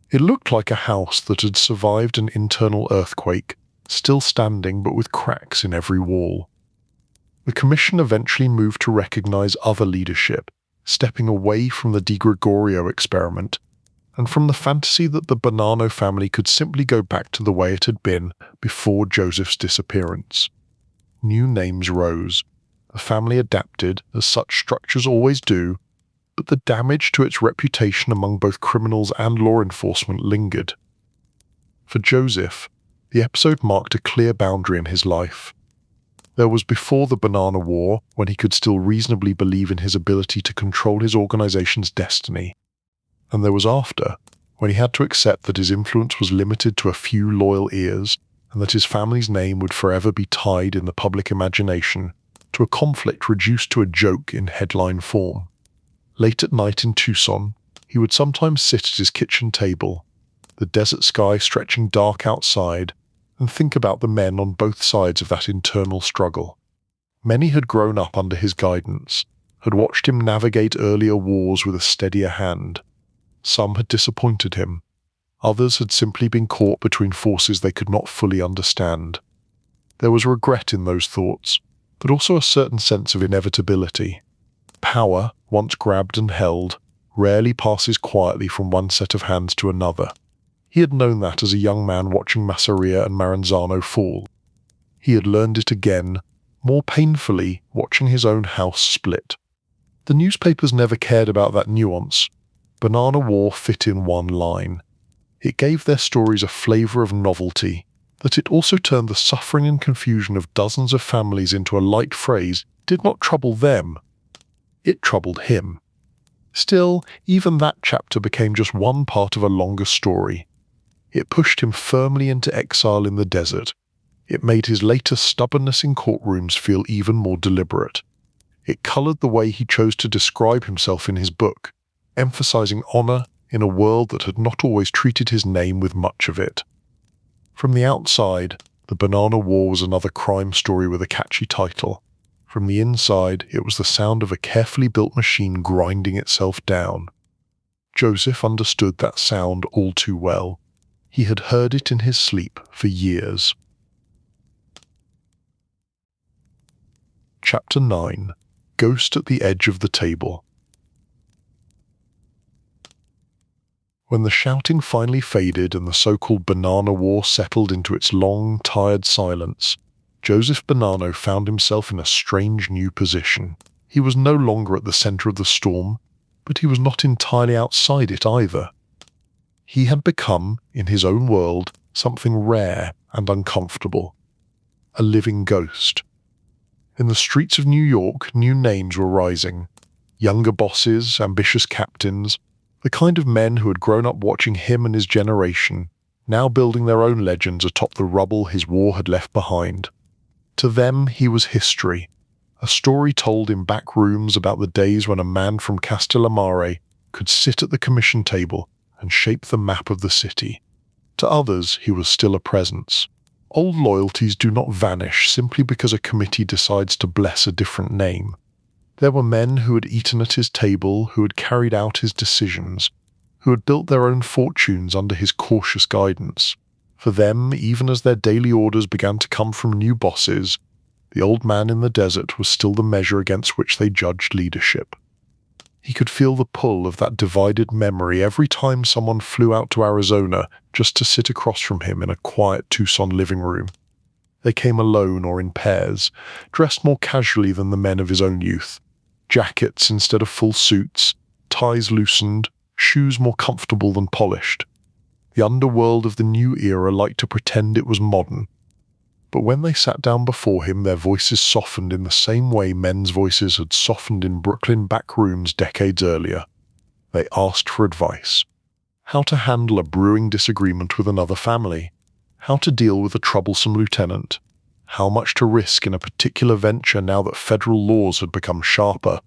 It looked like a house that had survived an internal earthquake, still standing but with cracks in every wall. The commission eventually moved to recognize other leadership, stepping away from the Di Gregorio experiment, and from the fantasy that the Bonanno family could simply go back to the way it had been before Joseph's disappearance. New names rose. The family adapted, as such structures always do, but the damage to its reputation among both criminals and law enforcement lingered. For Joseph, the episode marked a clear boundary in his life. There was before the Banana War, when he could still reasonably believe in his ability to control his organization's destiny. And there was after, when he had to accept that his influence was limited to a few loyal ears, and that his family's name would forever be tied in the public imagination to a conflict reduced to a joke in headline form. Late at night in Tucson, he would sometimes sit at his kitchen table, the desert sky stretching dark outside, and think about the men on both sides of that internal struggle. Many had grown up under his guidance, had watched him navigate earlier wars with a steadier hand. Some had disappointed him. Others had simply been caught between forces they could not fully understand. There was regret in those thoughts, but also a certain sense of inevitability. Power, once grabbed and held, rarely passes quietly from one set of hands to another. He had known that as a young man watching Masseria and Maranzano fall. He had learned it again, more painfully, watching his own house split. The newspapers never cared about that nuance. Bonanno War fit in one line. It gave their stories a flavour of novelty, that it also turned the suffering and confusion of dozens of families into a light phrase did not trouble them. It troubled him. Still, even that chapter became just one part of a longer story. It pushed him firmly into exile in the desert. It made his later stubbornness in courtrooms feel even more deliberate. It coloured the way he chose to describe himself in his book, emphasising honour in a world that had not always treated his name with much of it. From the outside, the Bonanno War was another crime story with a catchy title. From the inside, it was the sound of a carefully built machine grinding itself down. Joseph understood that sound all too well. He had heard it in his sleep for years. Chapter 9. Ghost at the Edge of the Table. When the shouting finally faded and the so-called Bonanno War settled into its long, tired silence, Joseph Bonanno found himself in a strange new position. He was no longer at the centre of the storm, but he was not entirely outside it either. He had become, in his own world, something rare and uncomfortable. A living ghost. In the streets of New York, new names were rising. Younger bosses, ambitious captains, the kind of men who had grown up watching him and his generation, now building their own legends atop the rubble his war had left behind. To them, he was history, a story told in back rooms about the days when a man from Castellamare could sit at the commission table and shape the map of the city. To others, he was still a presence. Old loyalties do not vanish simply because a committee decides to bless a different name. There were men who had eaten at his table, who had carried out his decisions, who had built their own fortunes under his cautious guidance. For them, even as their daily orders began to come from new bosses, the old man in the desert was still the measure against which they judged leadership. He could feel the pull of that divided memory every time someone flew out to Arizona just to sit across from him in a quiet Tucson living room. They came alone or in pairs, dressed more casually than the men of his own youth. Jackets instead of full suits, ties loosened, shoes more comfortable than polished. The underworld of the new era liked to pretend it was modern. But when they sat down before him, their voices softened in the same way men's voices had softened in Brooklyn back rooms decades earlier. They asked for advice. How to handle a brewing disagreement with another family. How to deal with a troublesome lieutenant. How much to risk in a particular venture now that federal laws had become sharper,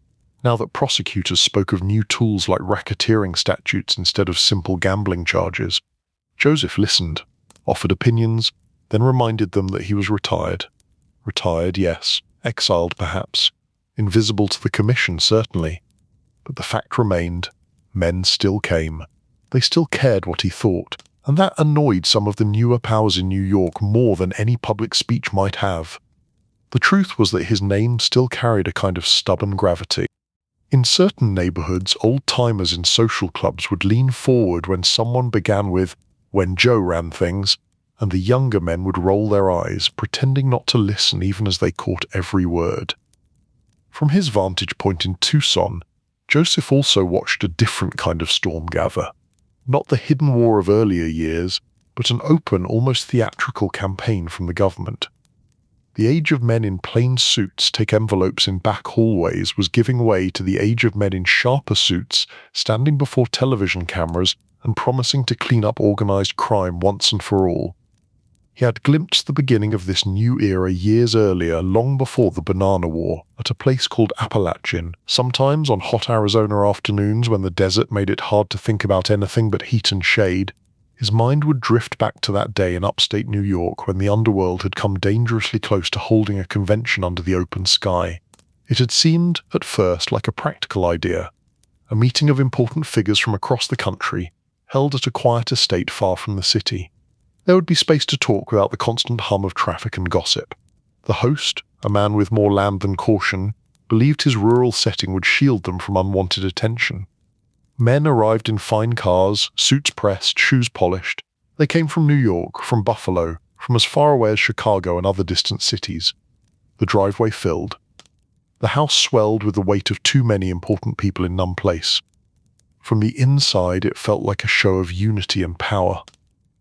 now that prosecutors spoke of new tools like racketeering statutes instead of simple gambling charges. Joseph listened, offered opinions, then reminded them that he was retired. Retired, yes. Exiled, perhaps. Invisible to the commission, certainly. But the fact remained, men still came. They still cared what he thought, and that annoyed some of the newer powers in New York more than any public speech might have. The truth was that his name still carried a kind of stubborn gravity. In certain neighborhoods, old-timers in social clubs would lean forward when someone began with, "When Joe ran things," and the younger men would roll their eyes, pretending not to listen even as they caught every word. From his vantage point in Tucson, Joseph also watched a different kind of storm gather. Not the hidden war of earlier years, but an open, almost theatrical campaign from the government. The age of men in plain suits take envelopes in back hallways was giving way to the age of men in sharper suits, standing before television cameras and promising to clean up organized crime once and for all. He had glimpsed the beginning of this new era years earlier, long before the Bonanno War, at a place called Appalachian, sometimes on hot Arizona afternoons when the desert made it hard to think about anything but heat and shade. His mind would drift back to that day in upstate New York when the underworld had come dangerously close to holding a convention under the open sky. It had seemed, at first, like a practical idea, a meeting of important figures from across the country, held at a quiet estate far from the city. There would be space to talk without the constant hum of traffic and gossip. The host, a man with more land than caution, believed his rural setting would shield them from unwanted attention. Men arrived in fine cars, suits pressed, shoes polished. They came from New York, from Buffalo, from as far away as Chicago and other distant cities. The driveway filled. The house swelled with the weight of too many important people in one place. From the inside, it felt like a show of unity and power.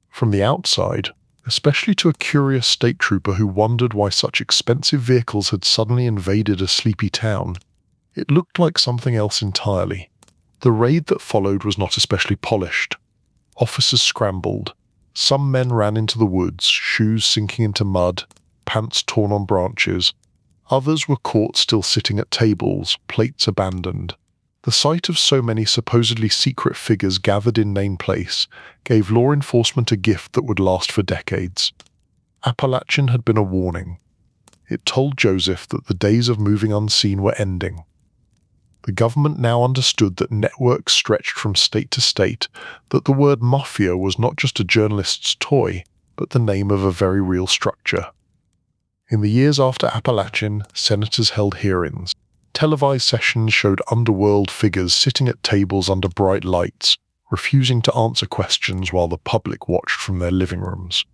From the outside, especially to a curious state trooper who wondered why such expensive vehicles had suddenly invaded a sleepy town, it looked like something else entirely. The raid that followed was not especially polished. Officers scrambled. Some men ran into the woods, shoes sinking into mud, pants torn on branches. Others were caught still sitting at tables, plates abandoned. The sight of so many supposedly secret figures gathered in Nain Place gave law enforcement a gift that would last for decades. Appalachian had been a warning. It told Joseph that the days of moving unseen were ending. The government now understood that networks stretched from state to state, that the word mafia was not just a journalist's toy, but the name of a very real structure. In the years after Appalachian, senators held hearings. Televised sessions showed underworld figures sitting at tables under bright lights, refusing to answer questions while the public watched from their living rooms.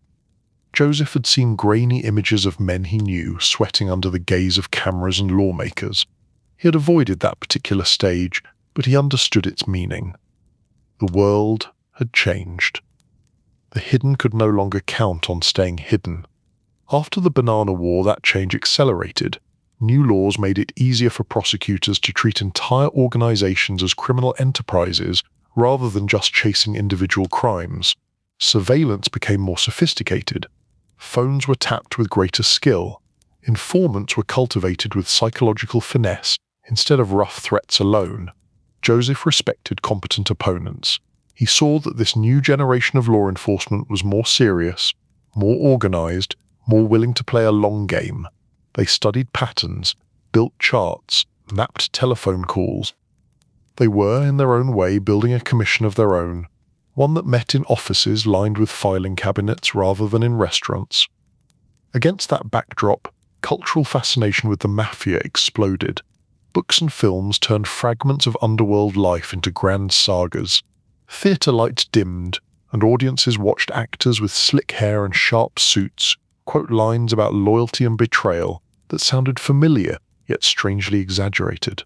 Joseph had seen grainy images of men he knew sweating under the gaze of cameras and lawmakers. He had avoided that particular stage, but he understood its meaning. The world had changed. The hidden could no longer count on staying hidden. After the Bonanno War, that change accelerated. New laws made it easier for prosecutors to treat entire organizations as criminal enterprises rather than just chasing individual crimes. Surveillance became more sophisticated. Phones were tapped with greater skill. Informants were cultivated with psychological finesse instead of rough threats alone. Joseph respected competent opponents. He saw that this new generation of law enforcement was more serious, more organized, more willing to play a long game. They studied patterns, built charts, mapped telephone calls. They were, in their own way, building a commission of their own, one that met in offices lined with filing cabinets rather than in restaurants. Against that backdrop, cultural fascination with the mafia exploded. Books and films turned fragments of underworld life into grand sagas. Theatre lights dimmed, and audiences watched actors with slick hair and sharp suits quote lines about loyalty and betrayal that sounded familiar yet strangely exaggerated.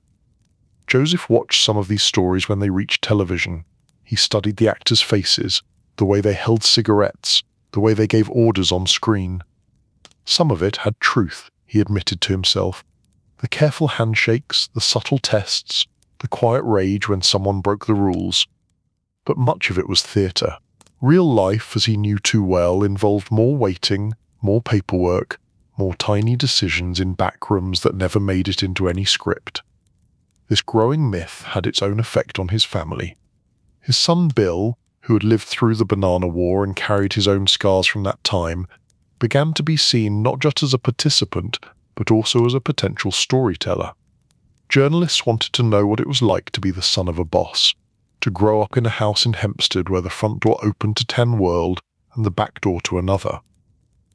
Joseph watched some of these stories when they reached television. He studied the actors' faces, the way they held cigarettes, the way they gave orders on screen. Some of it had truth, he admitted to himself. The careful handshakes, the subtle tests, the quiet rage when someone broke the rules. But much of it was theatre. Real life, as he knew too well, involved more waiting, more paperwork, more tiny decisions in back rooms that never made it into any script. This growing myth had its own effect on his family. His son Bill, who had lived through the Bonanno War and carried his own scars from that time, began to be seen not just as a participant, but also as a potential storyteller. Journalists wanted to know what it was like to be the son of a boss, to grow up in a house in Hempstead where the front door opened to 10 world and the back door to another.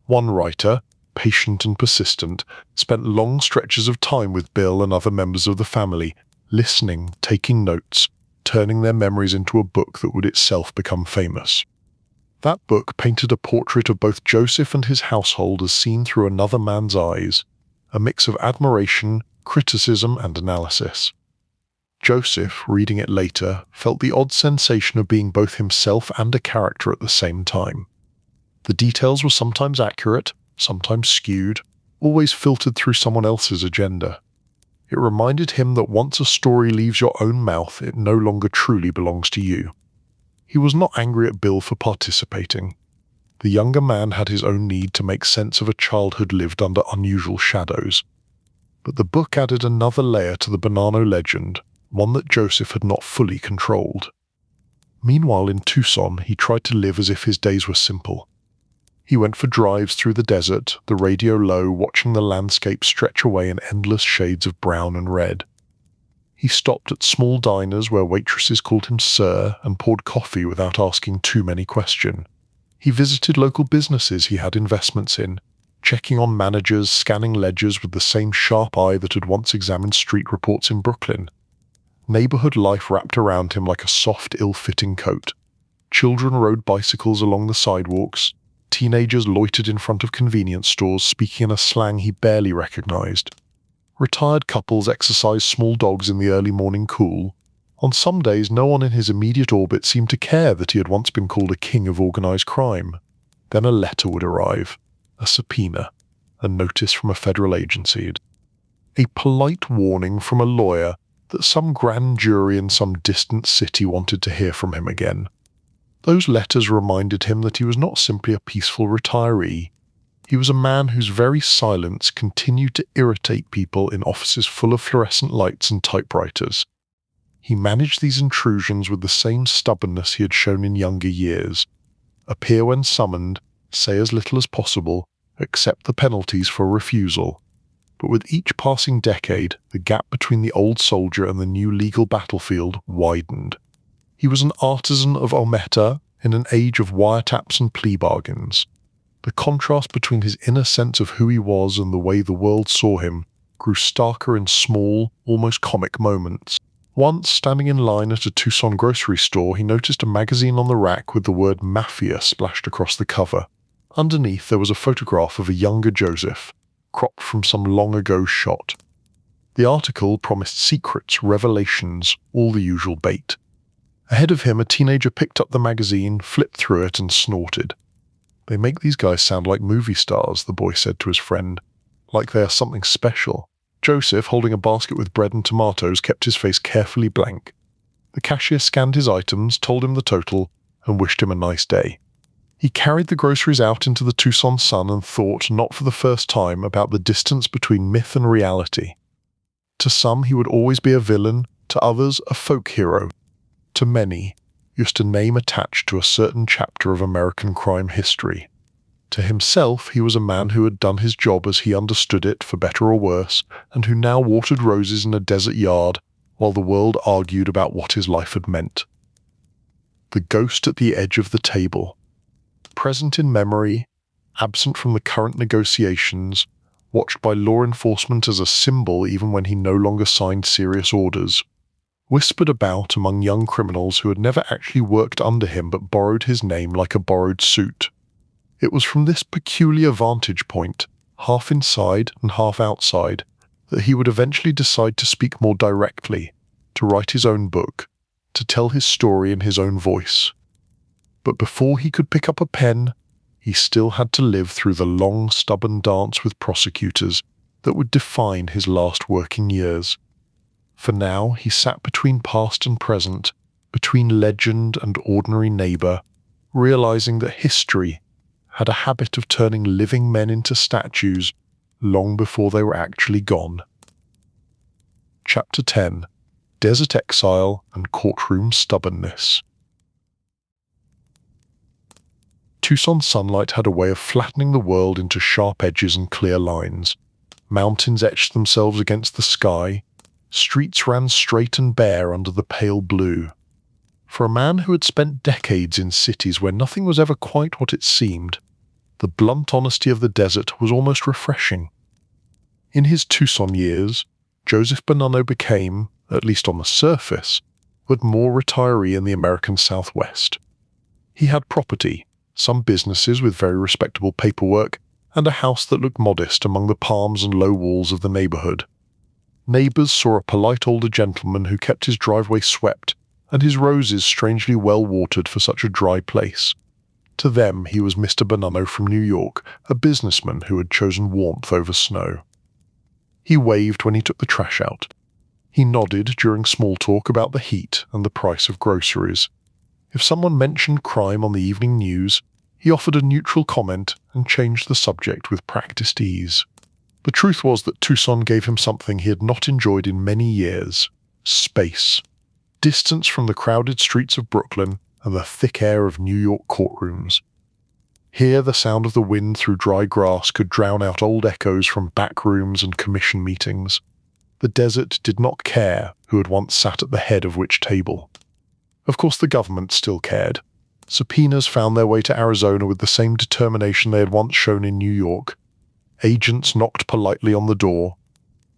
One writer, patient and persistent, spent long stretches of time with Bill and other members of the family, listening, taking notes, turning their memories into a book that would itself become famous. That book painted a portrait of both Joseph and his household as seen through another man's eyes, a mix of admiration, criticism, and analysis. Joseph, reading it later, felt the odd sensation of being both himself and a character at the same time. The details were sometimes accurate, sometimes skewed, always filtered through someone else's agenda. It reminded him that once a story leaves your own mouth, it no longer truly belongs to you. He was not angry at Bill for participating. The younger man had his own need to make sense of a childhood lived under unusual shadows. But the book added another layer to the Bonanno legend, one that Joseph had not fully controlled. Meanwhile in Tucson, he tried to live as if his days were simple. He went for drives through the desert, the radio low, watching the landscape stretch away in endless shades of brown and red. He stopped at small diners where waitresses called him sir and poured coffee without asking too many questions. He visited local businesses he had investments in, checking on managers, scanning ledgers with the same sharp eye that had once examined street reports in Brooklyn. Neighborhood life wrapped around him like a soft, ill-fitting coat. Children rode bicycles along the sidewalks. Teenagers loitered in front of convenience stores, speaking in a slang he barely recognized. Retired couples exercised small dogs in the early morning cool. On some days, no one in his immediate orbit seemed to care that he had once been called a king of organized crime. Then a letter would arrive, a subpoena, a notice from a federal agency, a polite warning from a lawyer that some grand jury in some distant city wanted to hear from him again. Those letters reminded him that he was not simply a peaceful retiree. He was a man whose very silence continued to irritate people in offices full of fluorescent lights and typewriters. He managed these intrusions with the same stubbornness he had shown in younger years. Appear when summoned, say as little as possible, accept the penalties for refusal. But with each passing decade, the gap between the old soldier and the new legal battlefield widened. He was an artisan of omerta in an age of wiretaps and plea bargains. The contrast between his inner sense of who he was and the way the world saw him grew starker in small, almost comic moments. Once, standing in line at a Tucson grocery store, he noticed a magazine on the rack with the word Mafia splashed across the cover. Underneath there was a photograph of a younger Joseph, cropped from some long-ago shot. The article promised secrets, revelations, all the usual bait. Ahead of him, a teenager picked up the magazine, flipped through it, and snorted. "They make these guys sound like movie stars," the boy said to his friend. "Like they are something special." Joseph, holding a basket with bread and tomatoes, kept his face carefully blank. The cashier scanned his items, told him the total, and wished him a nice day. He carried the groceries out into the Tucson sun and thought, not for the first time, about the distance between myth and reality. To some he would always be a villain, to others a folk hero. To many, just a name attached to a certain chapter of American crime history. To himself, he was a man who had done his job as he understood it, for better or worse, and who now watered roses in a desert yard while the world argued about what his life had meant. The ghost at the edge of the table. Present in memory, absent from the current negotiations, watched by law enforcement as a symbol even when he no longer signed serious orders. Whispered about among young criminals who had never actually worked under him but borrowed his name like a borrowed suit. It was from this peculiar vantage point, half inside and half outside, that he would eventually decide to speak more directly, to write his own book, to tell his story in his own voice. But before he could pick up a pen, he still had to live through the long, stubborn dance with prosecutors that would define his last working years. For now, he sat between past and present, between legend and ordinary neighbor, realizing that history had a habit of turning living men into statues long before they were actually gone. Chapter 10: Desert Exile and Courtroom Stubbornness. Tucson sunlight had a way of flattening the world into sharp edges and clear lines. Mountains etched themselves against the sky. Streets ran straight and bare under the pale blue. For a man who had spent decades in cities where nothing was ever quite what it seemed, the blunt honesty of the desert was almost refreshing. In his Tucson years, Joseph Bonanno became, at least on the surface, but more retiree in the American Southwest. He had property, some businesses with very respectable paperwork, and a house that looked modest among the palms and low walls of the neighborhood. Neighbors saw a polite older gentleman who kept his driveway swept and his roses strangely well watered for such a dry place. To them, he was Mr. Bonanno from New York, a businessman who had chosen warmth over snow. He waved when he took the trash out. He nodded during small talk about the heat and the price of groceries. If someone mentioned crime on the evening news, he offered a neutral comment and changed the subject with practiced ease. The truth was that Tucson gave him something he had not enjoyed in many years: space. Distance from the crowded streets of Brooklyn and the thick air of New York courtrooms. Here the sound of the wind through dry grass could drown out old echoes from back rooms and commission meetings. The desert did not care who had once sat at the head of which table. Of course the government still cared. Subpoenas found their way to Arizona with the same determination they had once shown in New York. Agents knocked politely on the door.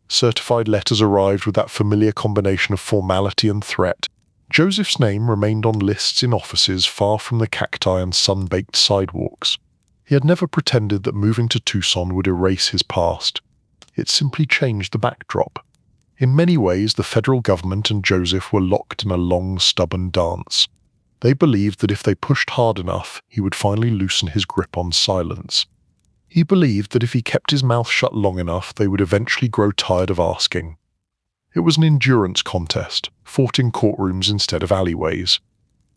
Certified letters arrived with that familiar combination of formality and threat. Joseph's name remained on lists in offices far from the cacti and sun-baked sidewalks. He had never pretended that moving to Tucson would erase his past. It simply changed the backdrop. In many ways, the federal government and Joseph were locked in a long, stubborn dance. They believed that if they pushed hard enough, he would finally loosen his grip on silence. He believed that if he kept his mouth shut long enough, they would eventually grow tired of asking. It was an endurance contest, fought in courtrooms instead of alleyways.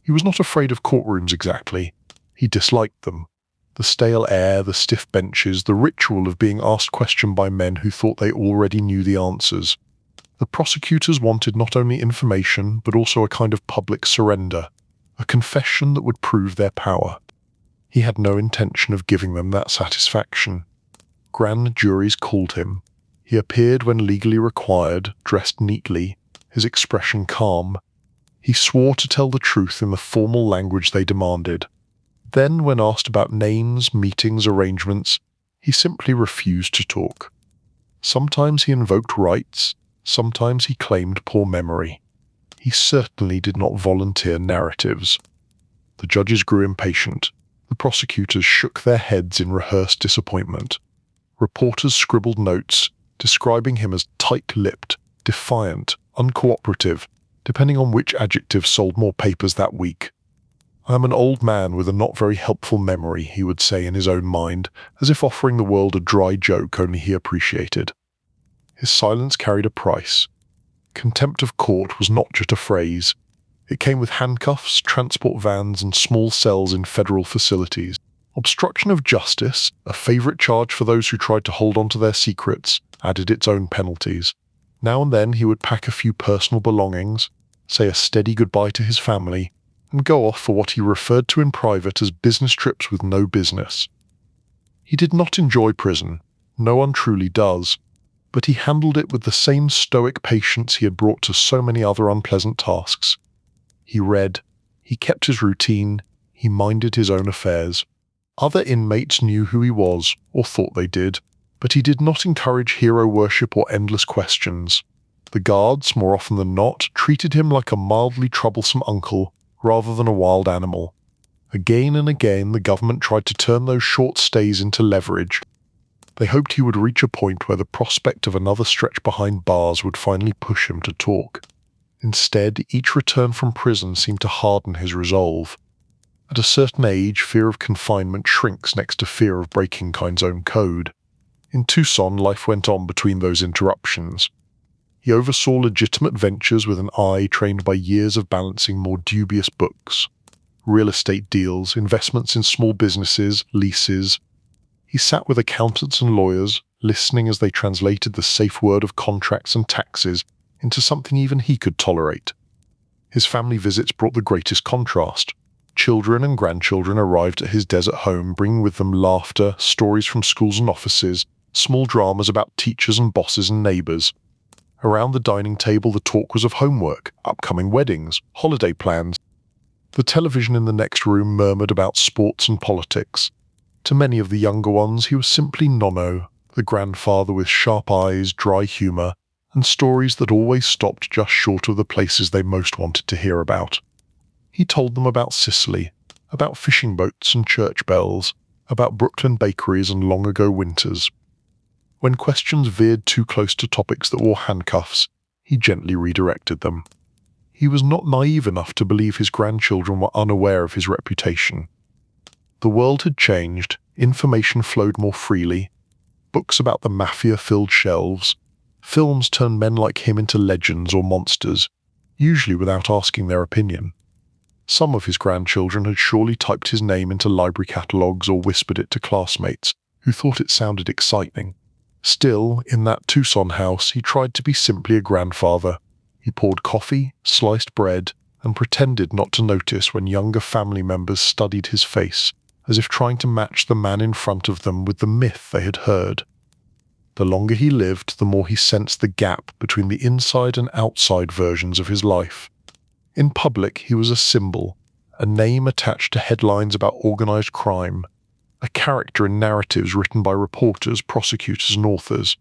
He was not afraid of courtrooms exactly. He disliked them. The stale air, the stiff benches, the ritual of being asked questions by men who thought they already knew the answers. The prosecutors wanted not only information, but also a kind of public surrender, a confession that would prove their power. He had no intention of giving them that satisfaction. Grand juries called him. He appeared when legally required, dressed neatly, his expression calm. He swore to tell the truth in the formal language they demanded. Then, when asked about names, meetings, arrangements, he simply refused to talk. Sometimes he invoked rights, sometimes he claimed poor memory. He certainly did not volunteer narratives. The judges grew impatient. The prosecutors shook their heads in rehearsed disappointment. Reporters scribbled notes, describing him as tight-lipped, defiant, uncooperative, depending on which adjective sold more papers that week. "I am an old man with a not very helpful memory," he would say in his own mind, as if offering the world a dry joke only he appreciated. His silence carried a price. Contempt of court was not just a phrase. It came with handcuffs, transport vans, and small cells in federal facilities. Obstruction of justice, a favorite charge for those who tried to hold on to their secrets, added its own penalties. Now and then he would pack a few personal belongings, say a steady goodbye to his family, and go off for what he referred to in private as business trips with no business. He did not enjoy prison. No one truly does. But he handled it with the same stoic patience he had brought to so many other unpleasant tasks. He read, he kept his routine, he minded his own affairs. Other inmates knew who he was, or thought they did, but he did not encourage hero worship or endless questions. The guards, more often than not, treated him like a mildly troublesome uncle, rather than a wild animal. Again and again the government tried to turn those short stays into leverage. They hoped he would reach a point where the prospect of another stretch behind bars would finally push him to talk. Instead, each return from prison seemed to harden his resolve. At a certain age, fear of confinement shrinks next to fear of breaking kind's own code. In Tucson, life went on between those interruptions. He oversaw legitimate ventures with an eye trained by years of balancing more dubious books. Real estate deals, investments in small businesses, leases. He sat with accountants and lawyers, listening as they translated the safe word of contracts and taxes into something even he could tolerate. His family visits brought the greatest contrast. Children and grandchildren arrived at his desert home, bringing with them laughter, stories from schools and offices, small dramas about teachers and bosses and neighbors. Around the dining table, the talk was of homework, upcoming weddings, holiday plans. The television in the next room murmured about sports and politics. To many of the younger ones, he was simply Nonno, the grandfather with sharp eyes, dry humor, and stories that always stopped just short of the places they most wanted to hear about. He told them about Sicily, about fishing boats and church bells, about Brooklyn bakeries and long-ago winters. When questions veered too close to topics that wore handcuffs, he gently redirected them. He was not naive enough to believe his grandchildren were unaware of his reputation. The world had changed, information flowed more freely, books about the mafia filled shelves, films turned men like him into legends or monsters, usually without asking their opinion. Some of his grandchildren had surely typed his name into library catalogues or whispered it to classmates, who thought it sounded exciting. Still, in that Tucson house, he tried to be simply a grandfather. He poured coffee, sliced bread, and pretended not to notice when younger family members studied his face, as if trying to match the man in front of them with the myth they had heard. The longer he lived, the more he sensed the gap between the inside and outside versions of his life. In public, he was a symbol, a name attached to headlines about organized crime. a character in narratives written by reporters, prosecutors, and authors.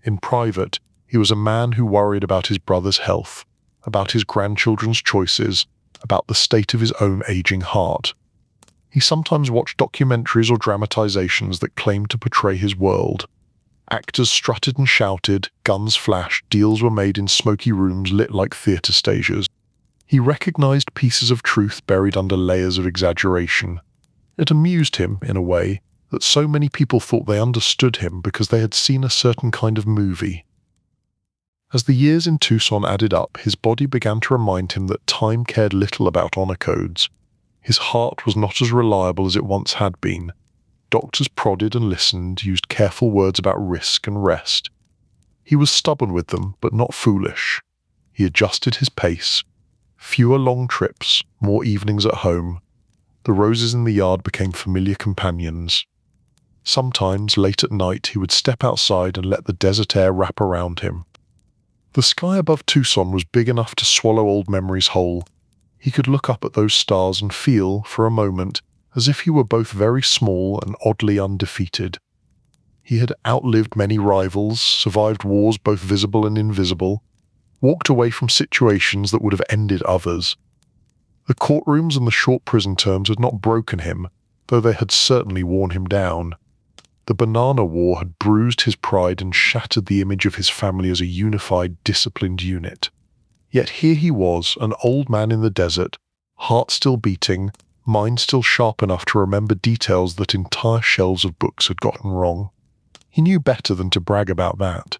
In private, he was a man who worried about his brother's health, about his grandchildren's choices, about the state of his own aging heart. He sometimes watched documentaries or dramatizations that claimed to portray his world. Actors strutted and shouted, guns flashed, deals were made in smoky rooms lit like theatre stages. He recognized pieces of truth buried under layers of exaggeration. It amused him, in a way, that so many people thought they understood him because they had seen a certain kind of movie. As the years in Tucson added up, his body began to remind him that time cared little about honor codes. His heart was not as reliable as it once had been. Doctors prodded and listened, used careful words about risk and rest. He was stubborn with them, but not foolish. He adjusted his pace. Fewer long trips, more evenings at home. The roses in the yard became familiar companions. Sometimes, late at night, he would step outside and let the desert air wrap around him. The sky above Tucson was big enough to swallow old memories whole. He could look up at those stars and feel, for a moment, as if he were both very small and oddly undefeated. He had outlived many rivals, survived wars both visible and invisible, walked away from situations that would have ended others. The courtrooms and the short prison terms had not broken him, though they had certainly worn him down. The Bonanno War had bruised his pride and shattered the image of his family as a unified, disciplined unit. Yet here he was, an old man in the desert, heart still beating, mind still sharp enough to remember details that entire shelves of books had gotten wrong. He knew better than to brag about that.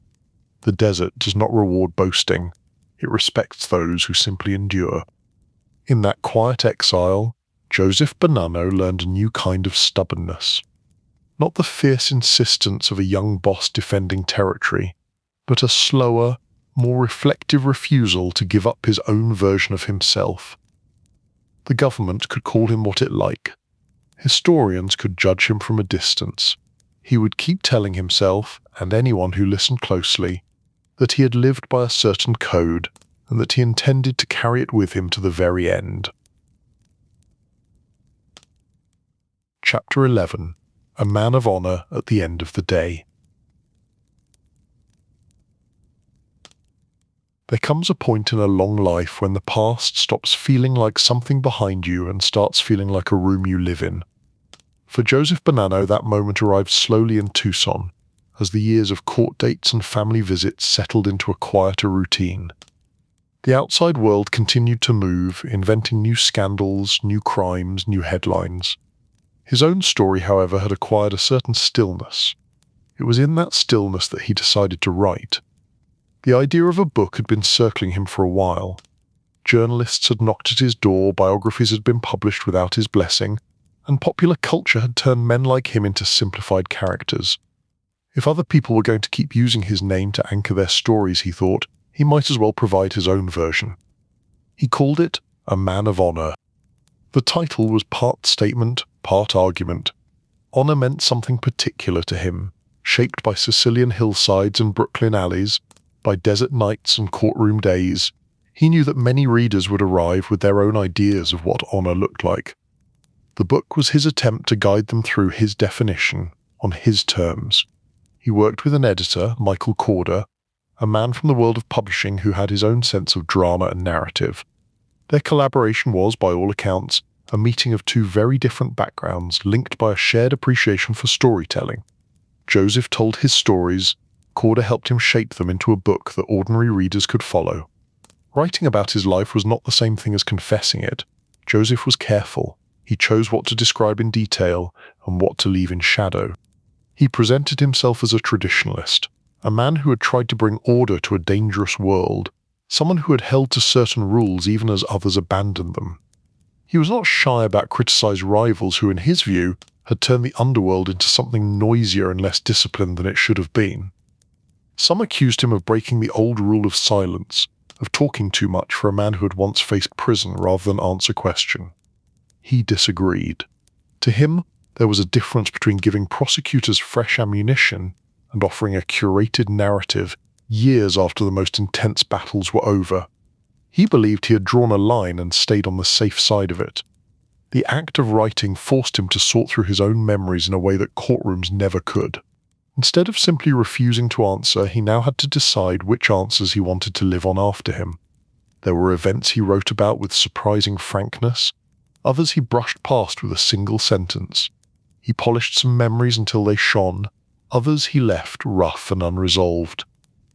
The desert does not reward boasting. It respects those who simply endure. In that quiet exile, Joseph Bonanno learned a new kind of stubbornness. Not the fierce insistence of a young boss defending territory, but a slower, more reflective refusal to give up his own version of himself. The government could call him what it liked. Historians could judge him from a distance. He would keep telling himself, and anyone who listened closely, that he had lived by a certain code, and that he intended to carry it with him to the very end. Chapter 11. A Man of Honor at the End of the Day. There comes a point in a long life when the past stops feeling like something behind you and starts feeling like a room you live in. For Joseph Bonanno, that moment arrived slowly in Tucson, as the years of court dates and family visits settled into a quieter routine. The outside world continued to move, inventing new scandals, new crimes, new headlines. His own story, however, had acquired a certain stillness. It was in that stillness that he decided to write. The idea of a book had been circling him for a while. Journalists had knocked at his door, biographies had been published without his blessing, and popular culture had turned men like him into simplified characters. If other people were going to keep using his name to anchor their stories, he thought, he might as well provide his own version. He called it A Man of Honor. The title was part statement, part argument. Honor meant something particular to him, shaped by Sicilian hillsides and Brooklyn alleys, by desert nights and courtroom days. He knew that many readers would arrive with their own ideas of what honor looked like. The book was his attempt to guide them through his definition, on his terms. He worked with an editor, Michael Corder, a man from the world of publishing who had his own sense of drama and narrative. Their collaboration was, by all accounts, a meeting of two very different backgrounds linked by a shared appreciation for storytelling. Joseph told his stories, Corder helped him shape them into a book that ordinary readers could follow. Writing about his life was not the same thing as confessing it. Joseph was careful. He chose what to describe in detail and what to leave in shadow. He presented himself as a traditionalist, a man who had tried to bring order to a dangerous world, someone who had held to certain rules even as others abandoned them. He was not shy about criticizing rivals who, in his view, had turned the underworld into something noisier and less disciplined than it should have been. Some accused him of breaking the old rule of silence, of talking too much for a man who had once faced prison rather than answer question. He disagreed. To him, there was a difference between giving prosecutors fresh ammunition and offering a curated narrative years after the most intense battles were over. He believed he had drawn a line and stayed on the safe side of it. The act of writing forced him to sort through his own memories in a way that courtrooms never could. Instead of simply refusing to answer, he now had to decide which answers he wanted to live on after him. There were events he wrote about with surprising frankness, others he brushed past with a single sentence. He polished some memories until they shone, others he left rough and unresolved.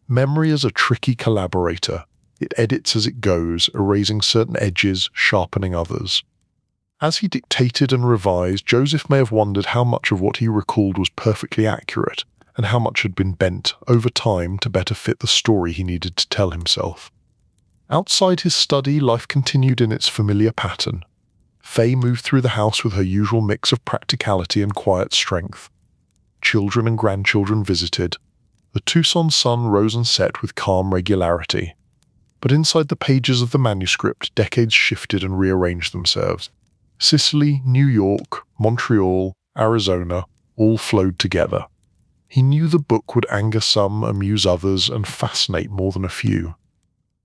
Memory is a tricky collaborator. It edits as it goes, erasing certain edges, sharpening others. As he dictated and revised, Joseph may have wondered how much of what he recalled was perfectly accurate, and how much had been bent over time to better fit the story he needed to tell himself. Outside his study, life continued in its familiar pattern. Faye moved through the house with her usual mix of practicality and quiet strength. Children and grandchildren visited. The Tucson sun rose and set with calm regularity. But inside the pages of the manuscript, decades shifted and rearranged themselves. Sicily, New York, Montreal, Arizona, all flowed together. He knew the book would anger some, amuse others, and fascinate more than a few.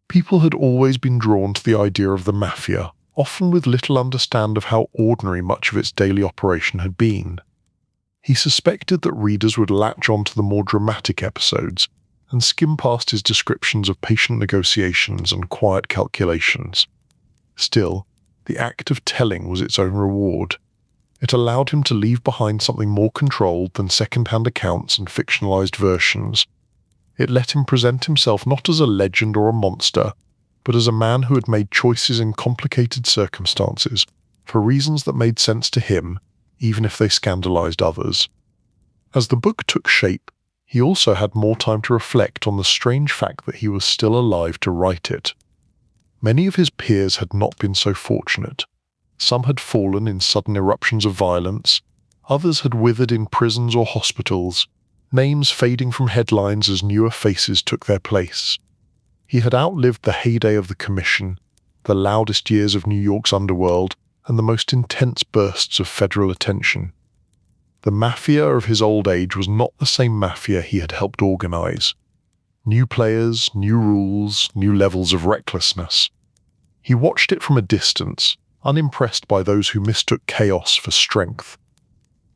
People had always been drawn to the idea of the mafia, often with little understanding of how ordinary much of its daily operation had been. He suspected that readers would latch on to the more dramatic episodes and skim past his descriptions of patient negotiations and quiet calculations. Still, the act of telling was its own reward. It allowed him to leave behind something more controlled than second-hand accounts and fictionalized versions. It let him present himself not as a legend or a monster, but as a man who had made choices in complicated circumstances, for reasons that made sense to him, even if they scandalized others. As the book took shape, he also had more time to reflect on the strange fact that he was still alive to write it. Many of his peers had not been so fortunate. Some had fallen in sudden eruptions of violence, others had withered in prisons or hospitals, names fading from headlines as newer faces took their place. He had outlived the heyday of the Commission, the loudest years of New York's underworld, and the most intense bursts of federal attention. The mafia of his old age was not the same mafia he had helped organize. New players, new rules, new levels of recklessness. He watched it from a distance, unimpressed by those who mistook chaos for strength.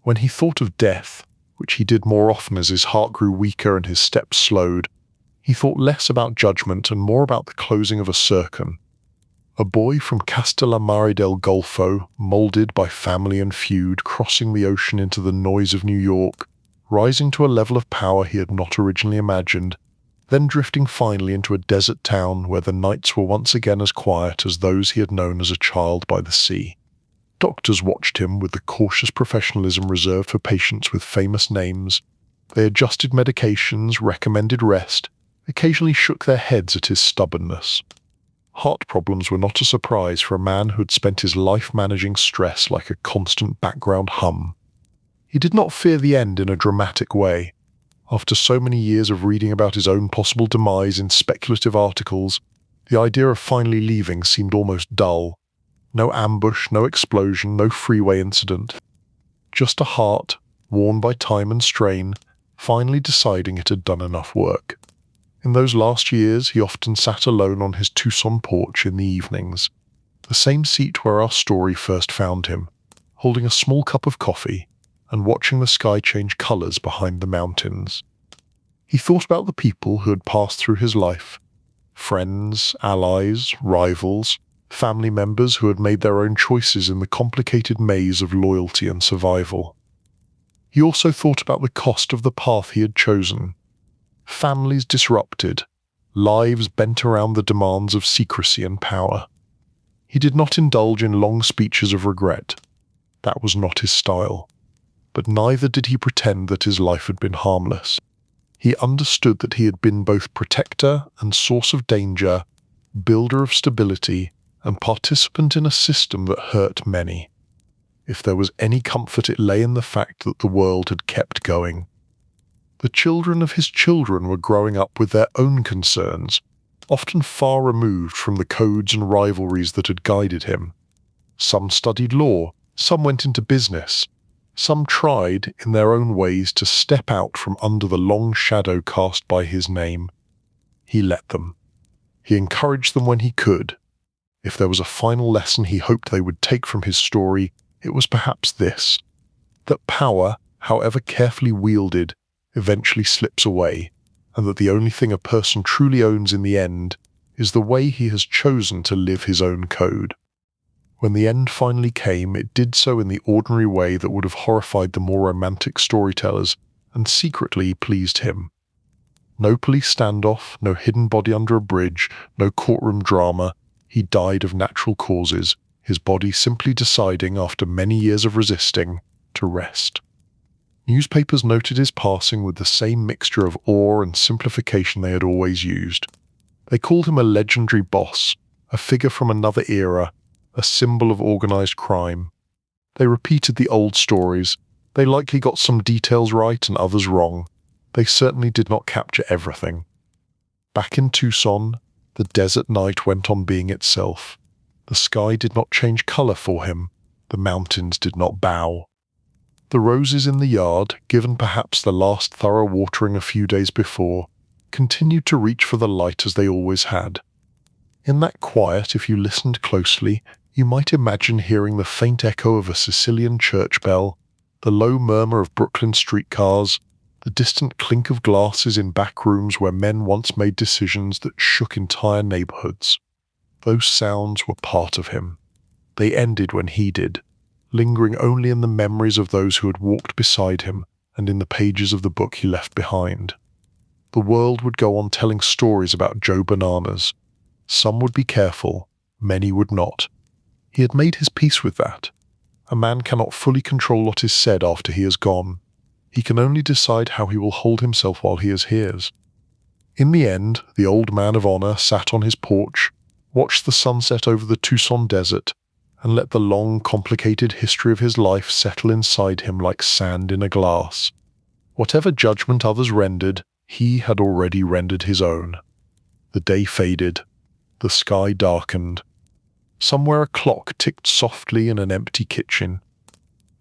When he thought of death, which he did more often as his heart grew weaker and his steps slowed, he thought less about judgment and more about the closing of a circle. A boy from Castellammare del Golfo, molded by family and feud, crossing the ocean into the noise of New York, rising to a level of power he had not originally imagined, then drifting finally into a desert town where the nights were once again as quiet as those he had known as a child by the sea. Doctors watched him with the cautious professionalism reserved for patients with famous names. They adjusted medications, recommended rest, occasionally shook their heads at his stubbornness. Heart problems were not a surprise for a man who had spent his life managing stress like a constant background hum. He did not fear the end in a dramatic way. After so many years of reading about his own possible demise in speculative articles, the idea of finally leaving seemed almost dull. No ambush, no explosion, no freeway incident. Just a heart, worn by time and strain, finally deciding it had done enough work. In those last years, he often sat alone on his Tucson porch in the evenings, the same seat where our story first found him, holding a small cup of coffee and watching the sky change colors behind the mountains. He thought about the people who had passed through his life, friends, allies, rivals, family members who had made their own choices in the complicated maze of loyalty and survival. He also thought about the cost of the path he had chosen. Families disrupted, lives bent around the demands of secrecy and power. He did not indulge in long speeches of regret. That was not his style. But neither did he pretend that his life had been harmless. He understood that he had been both protector and source of danger, builder of stability, and participant in a system that hurt many. If there was any comfort, it lay in the fact that the world had kept going. The children of his children were growing up with their own concerns, often far removed from the codes and rivalries that had guided him. Some studied law, some went into business, some tried, in their own ways, to step out from under the long shadow cast by his name. He let them. He encouraged them when he could. If there was a final lesson he hoped they would take from his story, it was perhaps this: that power, however carefully wielded, eventually slips away, and that the only thing a person truly owns in the end is the way he has chosen to live his own code. When the end finally came, it did so in the ordinary way that would have horrified the more romantic storytellers and secretly pleased him. No police standoff, no hidden body under a bridge, no courtroom drama. He died of natural causes, his body simply deciding, after many years of resisting, to rest. Newspapers noted his passing with the same mixture of awe and simplification they had always used. They called him a legendary boss, a figure from another era, a symbol of organized crime. They repeated the old stories. They likely got some details right and others wrong. They certainly did not capture everything. Back in Tucson, the desert night went on being itself. The sky did not change color for him. The mountains did not bow. The roses in the yard, given perhaps the last thorough watering a few days before, continued to reach for the light as they always had. In that quiet, if you listened closely, you might imagine hearing the faint echo of a Sicilian church bell, the low murmur of Brooklyn streetcars, the distant clink of glasses in back rooms where men once made decisions that shook entire neighborhoods. Those sounds were part of him. They ended when he did, lingering only in the memories of those who had walked beside him and in the pages of the book he left behind. The world would go on telling stories about Joe Bananas. Some would be careful, many would not. He had made his peace with that. A man cannot fully control what is said after he is gone. He can only decide how he will hold himself while he is his. In the end, the old man of honor sat on his porch, watched the sunset over the Tucson desert, and let the long, complicated history of his life settle inside him like sand in a glass. Whatever judgment others rendered, he had already rendered his own. The day faded. The sky darkened. Somewhere a clock ticked softly in an empty kitchen.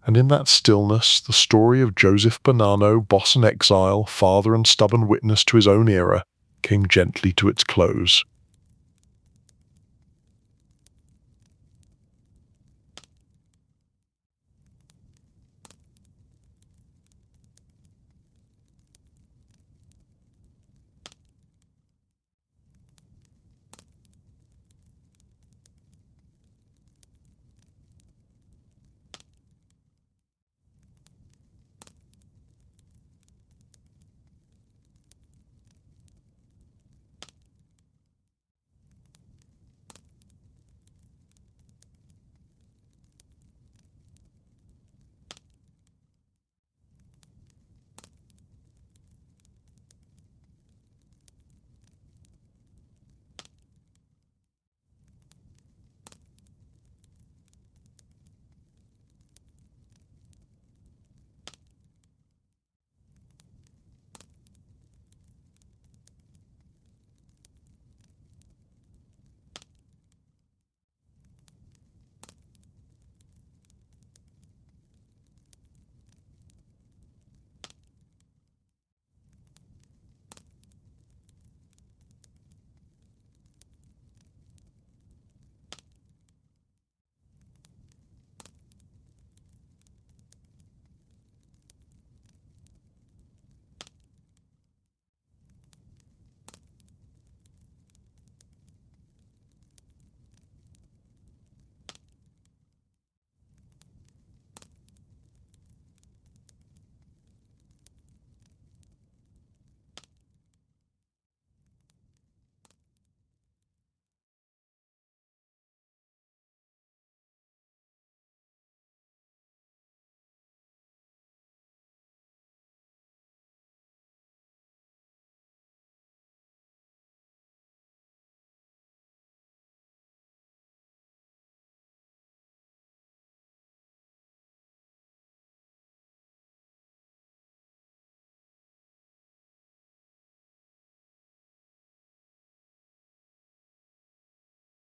And in that stillness, the story of Joseph Bonanno, boss and exile, father and stubborn witness to his own era, came gently to its close.